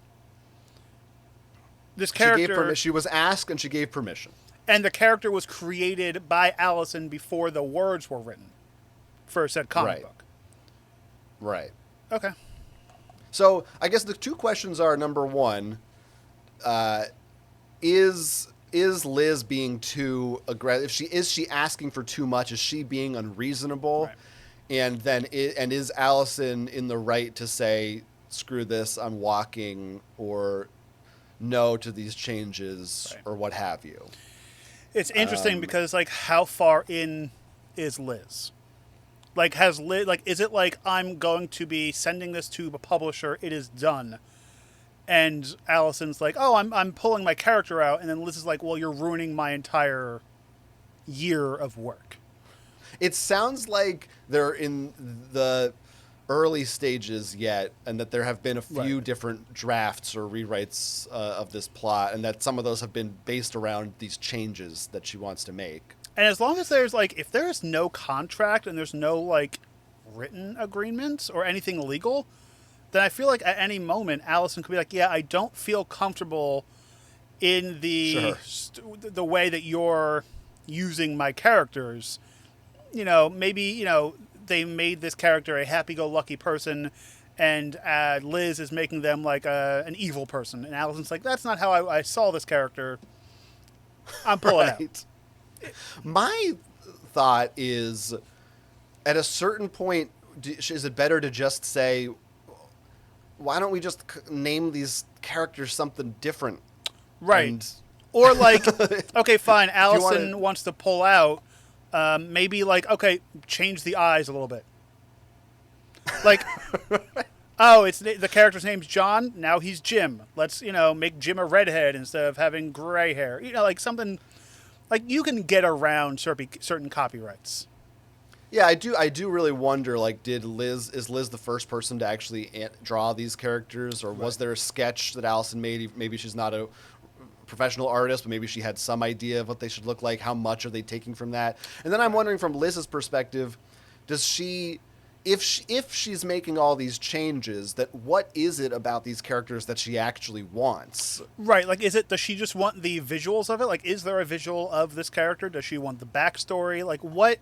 This character... She was asked and she gave permission. And the character was created by Allison before the words were written for said comic book. Right. Okay. So I guess the two questions are, number one, is Liz being too aggressive? Is she asking for too much? Is she being unreasonable? Right. And then is Allison in the right to say, screw this, I'm walking, or no to these changes, or what have you? It's interesting because, like, how far in is Liz? Like, has Liz, like, is it like, I'm going to be sending this to a publisher, it is done, and Allison's like, oh, I'm pulling my character out, and then Liz is like, well, you're ruining my entire year of work. It sounds like they're in the early stages yet, and that there have been a few different drafts or rewrites of this plot, and that some of those have been based around these changes that she wants to make. And as long as there's, like, if there's no contract and there's no, like, written agreements or anything legal, then I feel like at any moment Allison could be like, yeah, I don't feel comfortable in the way that you're using my characters. You know, maybe, they made this character a happy-go-lucky person, and Liz is making them like an evil person. And Allison's like, that's not how I saw this character. I'm pulling out. My thought is, at a certain point, is it better to just say, why don't we just name these characters something different? Right. Or like, okay, fine, Allison wants to pull out. Maybe like, okay, change the eyes a little bit. Like, oh, it's the character's name's John. Now he's Jim. Let's make Jim a redhead instead of having gray hair. Like something like you can get around certain copyrights. Yeah, I do really wonder. Like, is Liz the first person to actually draw these characters, or was there a sketch that Allison made? Maybe she's not a professional artist, but maybe she had some idea of what they should look like. How much are they taking from that? And then I'm wondering, from Liz's perspective, does she, if she's making all these changes, that what is it about these characters that she actually wants? Right. Like, does she just want the visuals of it? Like, is there a visual of this character? Does she want the backstory? Like, what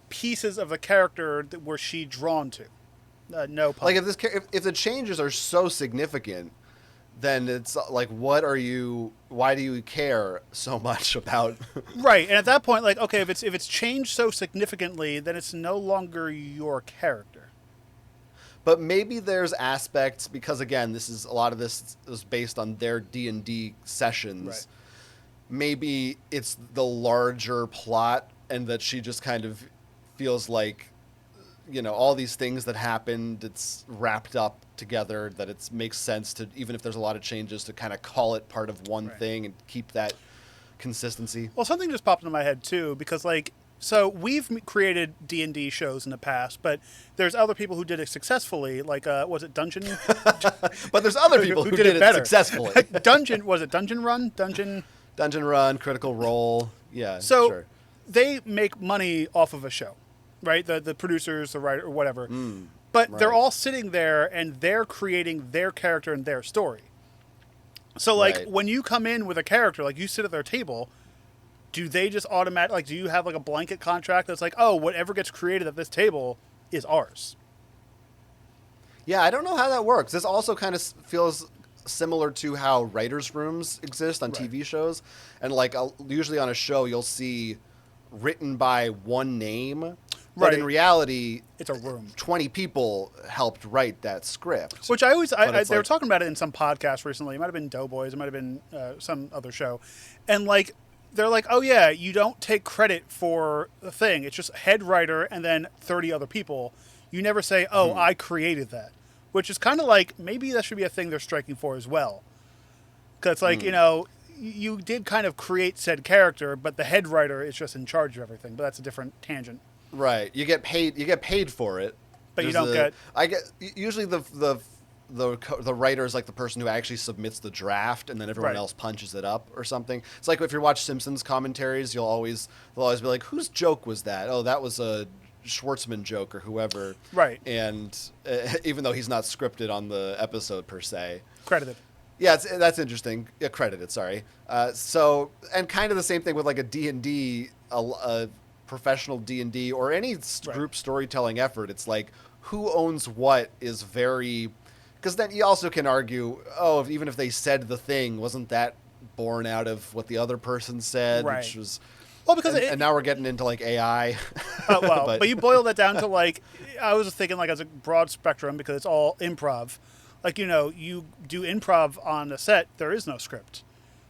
pieces of the character were she drawn to? No pun. Like, if the changes are so significant, then it's like, why do you care so much about? Right. And at that point, like, okay, if it's changed so significantly, then it's no longer your character. But maybe there's aspects, because again, a lot of this is based on their D&D sessions. Right. Maybe it's the larger plot, and that she just kind of feels like, all these things that happened, it's wrapped up together, that it makes sense to, even if there's a lot of changes, to kind of call it part of one thing and keep that consistency. Well, something just popped into my head too, because so we've created D&D shows in the past, but there's other people who did it successfully, like, was it Dungeon? But there's other people who did it successfully. Dungeon Run? Dungeon Run, Critical Role, yeah, so sure. They make money off of a show, right? The producers, the writer, or whatever. But they're all sitting there and they're creating their character and their story. So, like, when you come in with a character, like, you sit at their table, do they just automatically, like, do you have, like, a blanket contract that's like, oh, whatever gets created at this table is ours? Yeah, I don't know how that works. This also kind of feels similar to how writers' rooms exist on TV shows. And, like, usually on a show, you'll see written by one name. But in reality, it's a room. 20 people helped write that script. Which they were talking about it in some podcast recently. It might have been Doughboys. It might have been some other show. And, like, they're like, oh, yeah, you don't take credit for the thing. It's just head writer and then 30 other people. You never say, oh, I created that. Which is kind of like, maybe that should be a thing they're striking for as well. Because, like, you did kind of create said character, but the head writer is just in charge of everything. But that's a different tangent. Right. You get paid for it. But you don't get... Usually the writer is like the person who actually submits the draft, and then everyone else punches it up or something. It's like if you watch Simpsons commentaries, they'll always be like, whose joke was that? Oh, that was a Schwartzman joke or whoever. Right. And even though he's not scripted on the episode per se. Credited. Yeah, that's interesting. Yeah, credited, sorry. So, and kind of the same thing with like a D&D, a professional D&D or any group storytelling effort. It's like, who owns what is very... Because then you also can argue, even if they said the thing, wasn't that born out of what the other person said, which was... Well, because and now we're getting into like AI. But you boil that down to like, I was thinking like as a broad spectrum because it's all improv. Like, you do improv on a set, there is no script.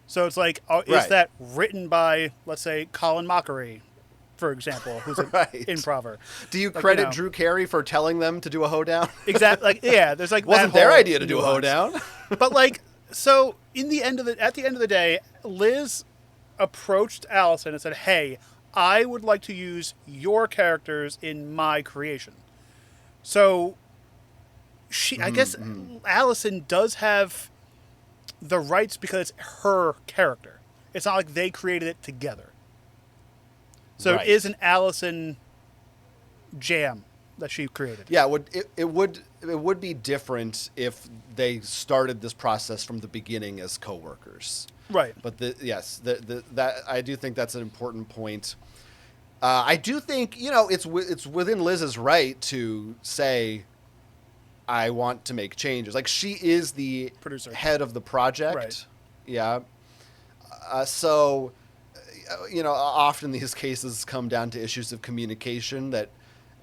So it's like, is that written by, let's say, Colin Mockery, for example, who's an improver? Do you credit Drew Carey for telling them to do a hoedown? Exactly. Like, yeah, there's like wasn't their idea to do a hoedown. But like, so at the end of the day, Liz approached Allison and said, "Hey, I would like to use your characters in my creation." So I guess Allison does have the rights because it's her character. It's not like they created it together. So it is an Allison jam that she created. Yeah, it would be different if they started this process from the beginning as coworkers. Right. But that I do think that's an important point. I do think it's within Liz's right to say, I want to make changes. Like, she is the producer, head of the project. Right. Yeah. So, often these cases come down to issues of communication that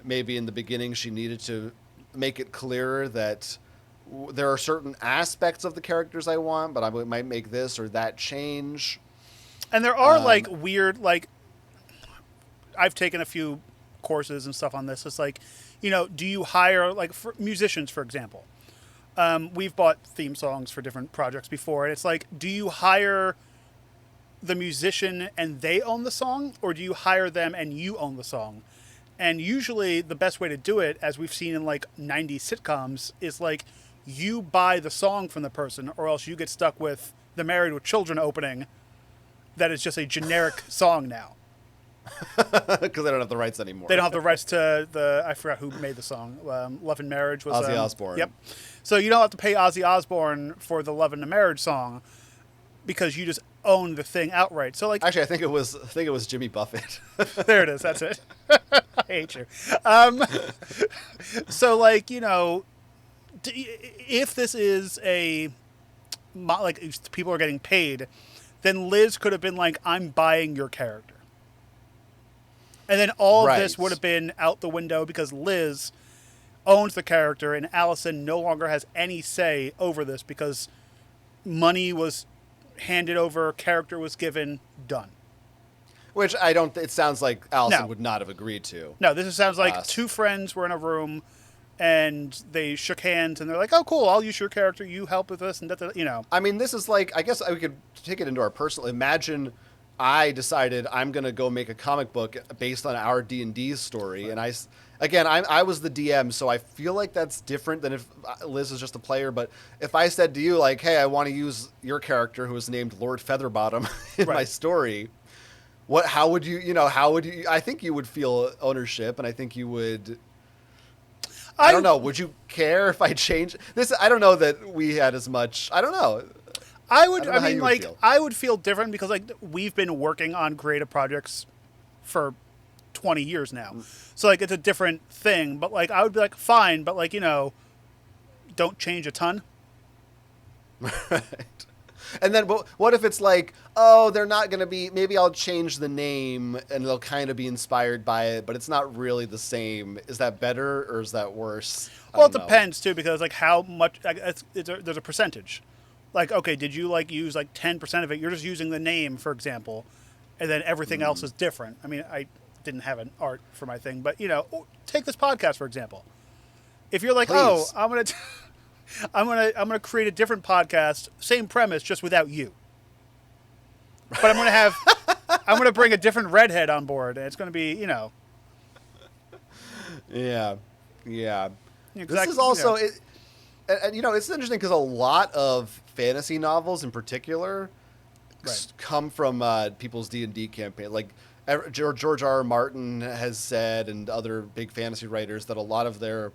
maybe in the beginning she needed to make it clearer that there are certain aspects of the characters I want, but I might make this or that change. And there are like weird, like, I've taken a few courses and stuff on this. It's like, do you hire, like, for musicians, for example, We've bought theme songs for different projects before, and it's like, do you hire the musician and they own the song, or do you hire them and you own the song? And usually the best way to do it, as we've seen in like 90s sitcoms, is like you buy the song from the person, or else you get stuck with the Married with Children opening that is just a generic song now. Because they don't have the rights anymore. They don't have the rights to I forgot who made the song. Love and Marriage was Ozzy Osbourne. Yep. So you don't have to pay Ozzy Osbourne for the Love and the Marriage song because you just own the thing outright. So like, actually, I think it was Jimmy Buffett. There it is. That's it. I hate you. So like, you know, if this is like people are getting paid, then Liz could have been like, I'm buying your character. And then all of this would have been out the window because Liz owns the character and Allison no longer has any say over this because money was handed over, character was given, done. Which it sounds like Allison would not have agreed to. No, this sounds like two friends were in a room and they shook hands and they're like, oh, cool, I'll use your character, you help with this, and that, you know. I mean, this is like, I guess we could take it into our personal, imagine I decided I'm going to go make a comic book based on our D&D story. Right. And I was the DM, so I feel like that's different than if Liz is just a player. But if I said to you, like, hey, I want to use your character who is named Lord Featherbottom in my story, how would you, I think you would feel ownership, and I think you would, I don't know, would you care if I changed this? I don't know that we had as much, I don't know. I would feel different because like we've been working on creative projects for 20 years now. So like it's a different thing, but like I would be like, fine, but like, don't change a ton. Right. And then what if it's like, oh, they're not going to be, maybe I'll change the name and they'll kind of be inspired by it, but it's not really the same. Is that better or is that worse? Well, it depends too, because like how much, there's a percentage. Like, okay, did you like use like 10% of it? You're just using the name, for example, and then everything else is different. I mean, I didn't have an art for my thing, but take this podcast for example. If you're like, please. oh, I'm gonna create a different podcast, same premise, just without you. But I'm gonna bring a different redhead on board, and it's gonna be, Yeah. Exactly, this is also it's interesting because a lot of fantasy novels in particular come from people's D&D campaign. Like George R.R. Martin has said, and other big fantasy writers, that a lot of their,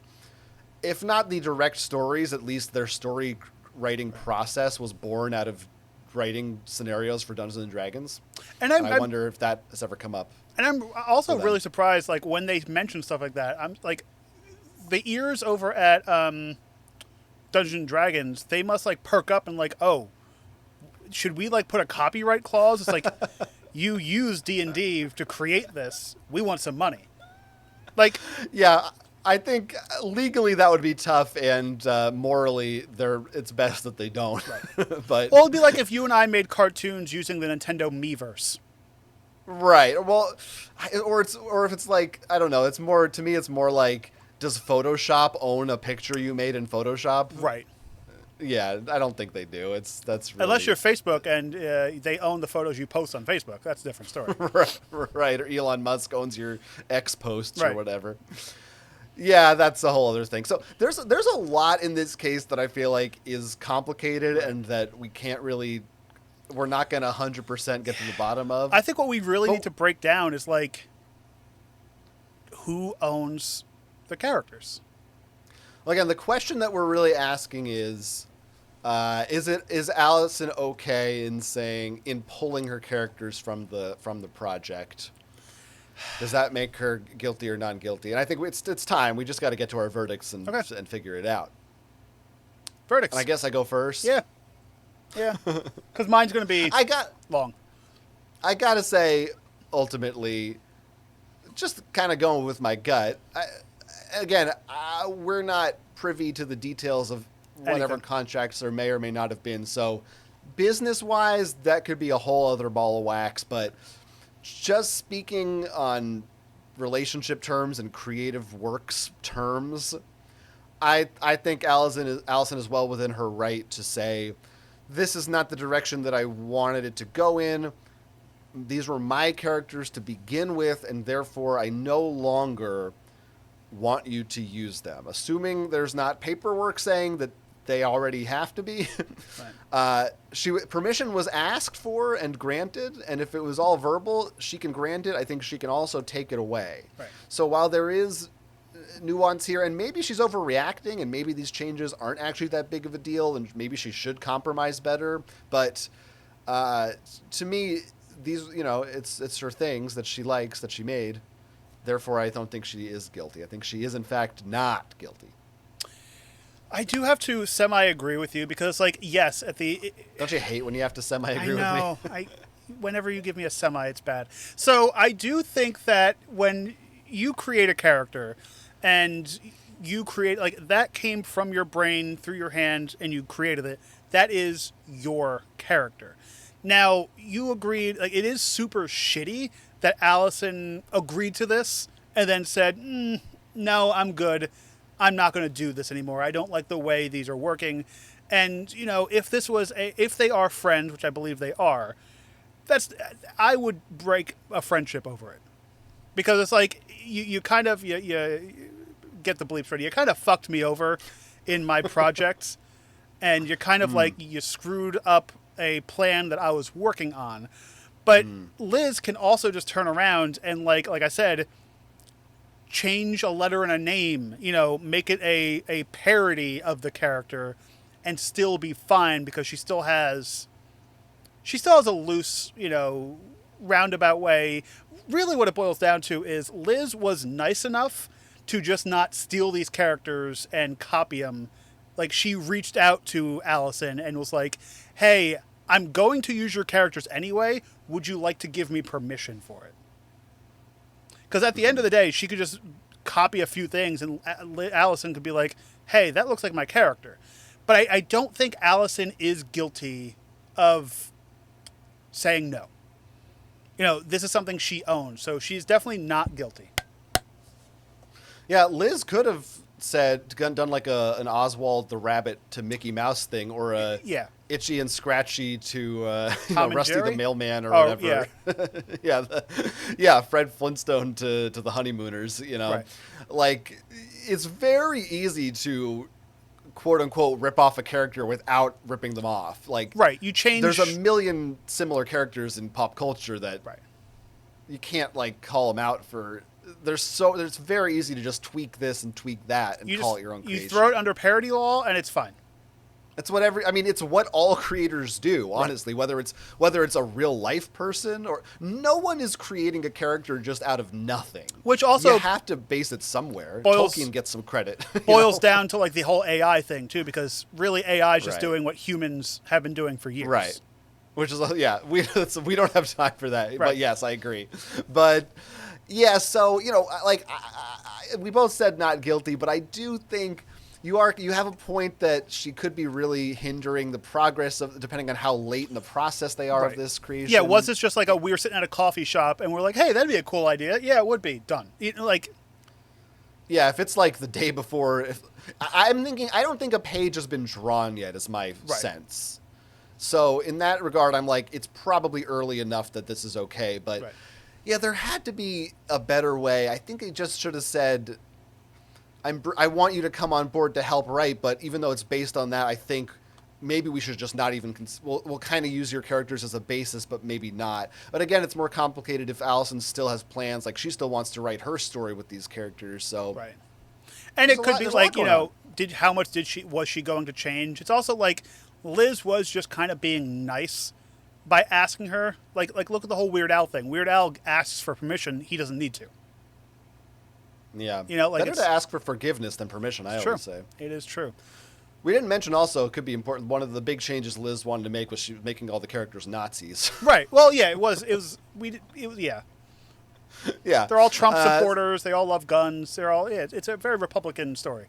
if not the direct stories, at least their story writing process was born out of writing scenarios for Dungeons and Dragons. And I wonder if that has ever come up. And I'm also really surprised, like when they mention stuff like that. I'm like, the ears over at Dungeons and Dragons, they must like perk up and like, oh, should we like put a copyright clause? It's like, you use D&D to create this. We want some money. Like, yeah, I think legally that would be tough, and morally, it's best that they don't. Right. But it'd be like if you and I made cartoons using the Nintendo Miiverse. Right. Well, or if it's like, I don't know. It's more, to me, it's more like, does Photoshop own a picture you made in Photoshop? Right. Yeah, I don't think they do. That's really... Unless you're Facebook and they own the photos you post on Facebook. That's a different story. Right. Or Elon Musk owns your X posts or whatever. Yeah, that's a whole other thing. So there's a lot in this case that I feel like is complicated and that we're not going to 100% get to the bottom of. I think what we really need to break down is like, who owns the characters? Well, again, the question that we're really asking is Allison okay in pulling her characters from the project? Does that make her guilty or not guilty? And I think it's time. We just got to get to our verdicts and figure it out. Verdicts. And I guess I go first. Yeah. Because mine's going to be long. I got to say, ultimately, just kind of going with my gut. We're not privy to the details of whatever contracts there may or may not have been. So business-wise, that could be a whole other ball of wax. But just speaking on relationship terms and creative works terms, I think Allison is well within her right to say, this is not the direction that I wanted it to go in. These were my characters to begin with, and therefore I no longer want you to use them. Assuming there's not paperwork saying that they already have to be. Right. Permission was asked for and granted, and if it was all verbal, she can grant it. I think she can also take it away. Right. So while there is nuance here, and maybe she's overreacting, and maybe these changes aren't actually that big of a deal, and maybe she should compromise better. But to me, these, it's her things that she likes, that she made. Therefore, I don't think she is guilty. I think she is, in fact, not guilty. I do have to semi-agree with you because, yes, Don't you hate when you have to semi-agree with me? I know. Whenever you give me a semi, it's bad. So I do think that when you create a character and you create, that came from your brain through your hand and you created it, that is your character. Now, you agreed, it is super shitty that Allison agreed to this and then said, no, I'm good. I'm not going to do this anymore. I don't like the way these are working. And, if they are friends, which I believe they are, I would break a friendship over it. Because it's you kind of, you get the bleeps ready. You kind of fucked me over in my projects. And you're kind of you screwed up a plan that I was working on. But Liz can also just turn around and, like I said, change a letter and a name, make it a parody of the character and still be fine because she still has a loose, roundabout way. Really what it boils down to is Liz was nice enough to just not steal these characters and copy them. She reached out to Allison and was like, hey, I'm going to use your characters anyway. Would you like to give me permission for it? Because at the end of the day, she could just copy a few things and Allison could be like, hey, that looks like my character. But I don't think Allison is guilty of saying no. This is something she owns, so she's definitely not guilty. Yeah, Liz could have done like an Oswald the Rabbit to Mickey Mouse thing, or a Itchy and Scratchy to Rusty Jerry? the Mailman or whatever. Yeah. Fred Flintstone to the Honeymooners. Right. It's very easy to quote unquote rip off a character without ripping them off. Right, you change. There's a million similar characters in pop culture that you can't call them out for. It's very easy to just tweak this and tweak that and call it your own creation. You throw it under parody law and it's fine. It's it's what all creators do, honestly, whether it's a real life person or no one is creating a character just out of nothing. Which also, you have to base it somewhere. Tolkien gets some credit. Boils down to the whole AI thing too, because really AI is just doing what humans have been doing for years. Right. Which is, we don't have time for that. Right. But yes, I agree. But yeah, so, we both said not guilty, but I do think you have a point that she could be really hindering the progress of, depending on how late in the process they are of this creation. Yeah, was this just we were sitting at a coffee shop and we're like, hey, that'd be a cool idea. Yeah, it would be. Done. Yeah, if it's the day before, I'm thinking, I don't think a page has been drawn yet, is my sense. So in that regard, I'm it's probably early enough that this is okay, but yeah, there had to be a better way. I think it just should have said, I want you to come on board to help write, but even though it's based on that, I think maybe we should just not even, we'll kind of use your characters as a basis, but maybe not. But again, it's more complicated if Allison still has plans, she still wants to write her story with these characters, so. Right. And it could be how much was she going to change? It's also Liz was just kind of being nice by asking her, look at the whole Weird Al thing. Weird Al asks for permission, he doesn't need to. Yeah. Better to ask for forgiveness than permission, I always say. It is true. We didn't mention also, it could be important, one of the big changes Liz wanted to make was she was making all the characters Nazis. Right. Well, yeah, it was, yeah. Yeah. They're all Trump supporters, they all love guns, it's a very Republican story.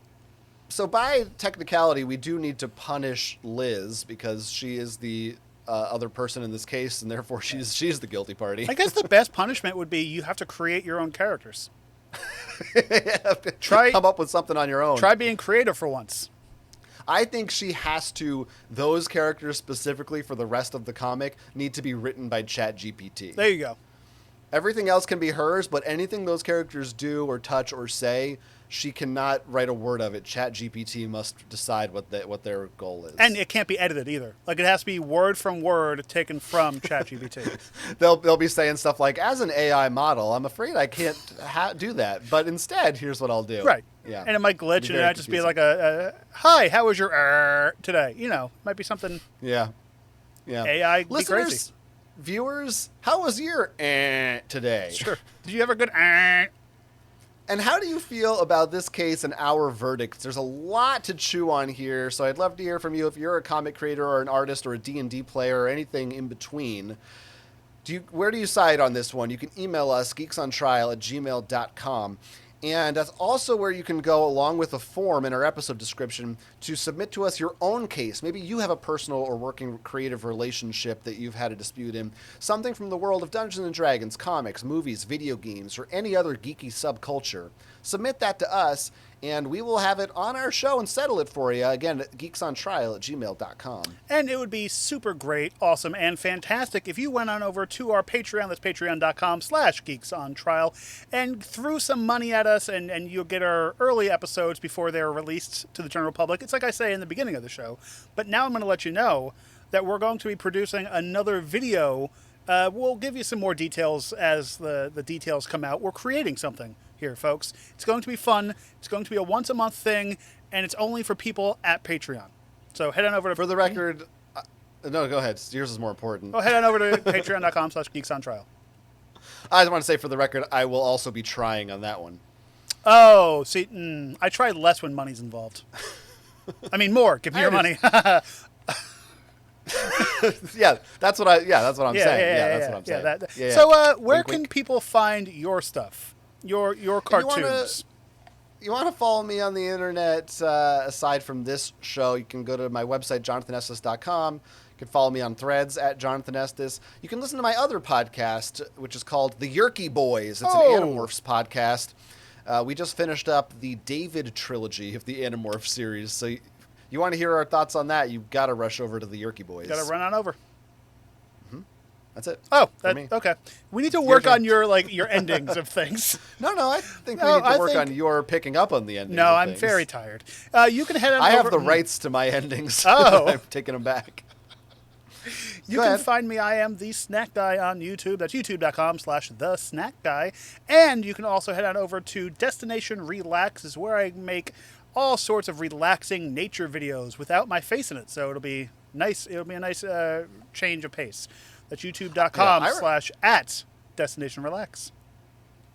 So by technicality, we do need to punish Liz because she is the other person in this case, and therefore she's the guilty party. I guess the best punishment would be you have to create your own characters. Come up with something on your own. Try being creative for once. I think she has to, those characters specifically for the rest of the comic, need to be written by ChatGPT. There you go. Everything else can be hers, but anything those characters do or touch or say, she cannot write a word of it. ChatGPT must decide what their goal is. And it can't be edited either. Like, it has to be word from word taken from ChatGPT. They'll be saying stuff like, as an AI model, I'm afraid I can't do that. But instead, here's what I'll do. Right. Yeah. And it might glitch, and it might just be like hi, how was your today? You know, might be something. Yeah. Yeah. AI be Listeners, crazy. Viewers, how was your today? Sure. Did you have a good And how do you feel about this case and our verdicts? There's a lot to chew on here, so I'd love to hear from you if you're a comic creator or an artist or a D&D player or anything in between. Where do you side on this one? You can email us, geeksontrial@gmail.com. And that's also where you can go, along with a form in our episode description, to submit to us your own case. Maybe you have a personal or working creative relationship that you've had a dispute in. Something from the world of Dungeons & Dragons, comics, movies, video games, or any other geeky subculture. Submit that to us, and we will have it on our show and settle it for you. Again, at geeksontrial@gmail.com. And it would be super great, awesome, and fantastic if you went on over to our Patreon, that's patreon.com/geeksontrial, and threw some money at us, and you'll get our early episodes before they're released to the general public. It's like I say in the beginning of the show, but now I'm going to let you know that we're going to be producing another video. We'll give you some more details as the details come out. We're creating something here, folks. It's going to be fun. It's going to be a once-a-month thing, and it's only for people at Patreon. So head on over to... For the record... no, go ahead. Yours is more important. Oh, head on over to patreon.com/geeksontrial. I just want to say, for the record, I will also be trying on that one. Oh, see, I try less when money's involved. I mean, more. Give me your money. Yeah, that's what I'm saying. That's what I'm saying. So, where Wink, can wink. people find your stuff? Your cartoons? You want to follow me on the internet, aside from this show, you can go to my website, jonathanestis.com. You can follow me on Threads at Jonathan Estes. You can listen to my other podcast, which is called The Yerky Boys. It's an Animorphs podcast. We just finished up the David trilogy of the Animorphs series. So you want to hear our thoughts on that, you've got to rush over to The Yerky Boys. Got to run on over. That's it. Oh, for me. Okay. We need to work on your endings of things. No, I think we need to work on your picking up on the endings. No, of I'm things. very tired. You can head on over. I have the rights to my endings. Oh. I'm taking them back. You can find me, I am The Snack Guy on YouTube. That's youtube.com/The Snack Guy. And you can also head on over to Destination Relax, is where I make all sorts of relaxing nature videos without my face in it. So it'll be nice. It'll be a nice change of pace. That's youtube.com/@Destination Relax.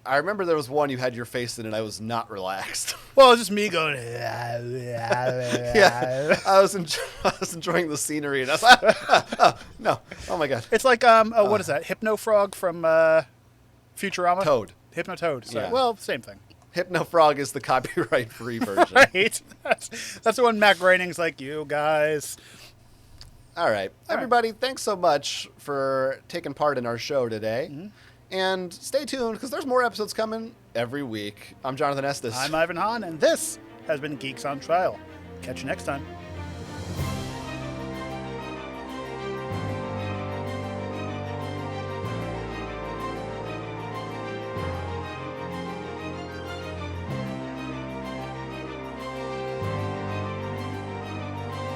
I remember there was one you had your face in, and I was not relaxed. Well, it's just me going. Yeah, I was enjoying the scenery, and I was like, no, oh my god. It's like what is that? Hypno Frog from Futurama. Toad. Hypno Toad. Sorry. Yeah. Well, same thing. Hypno Frog is the copyright-free version. Right. That's the one Matt Groening's like, you guys. All right. Everybody, thanks so much for taking part in our show today. Mm-hmm. And stay tuned, because there's more episodes coming every week. I'm Jonathan Estes. I'm Ivan Hahn, and this has been Geeks on Trial. Catch you next time.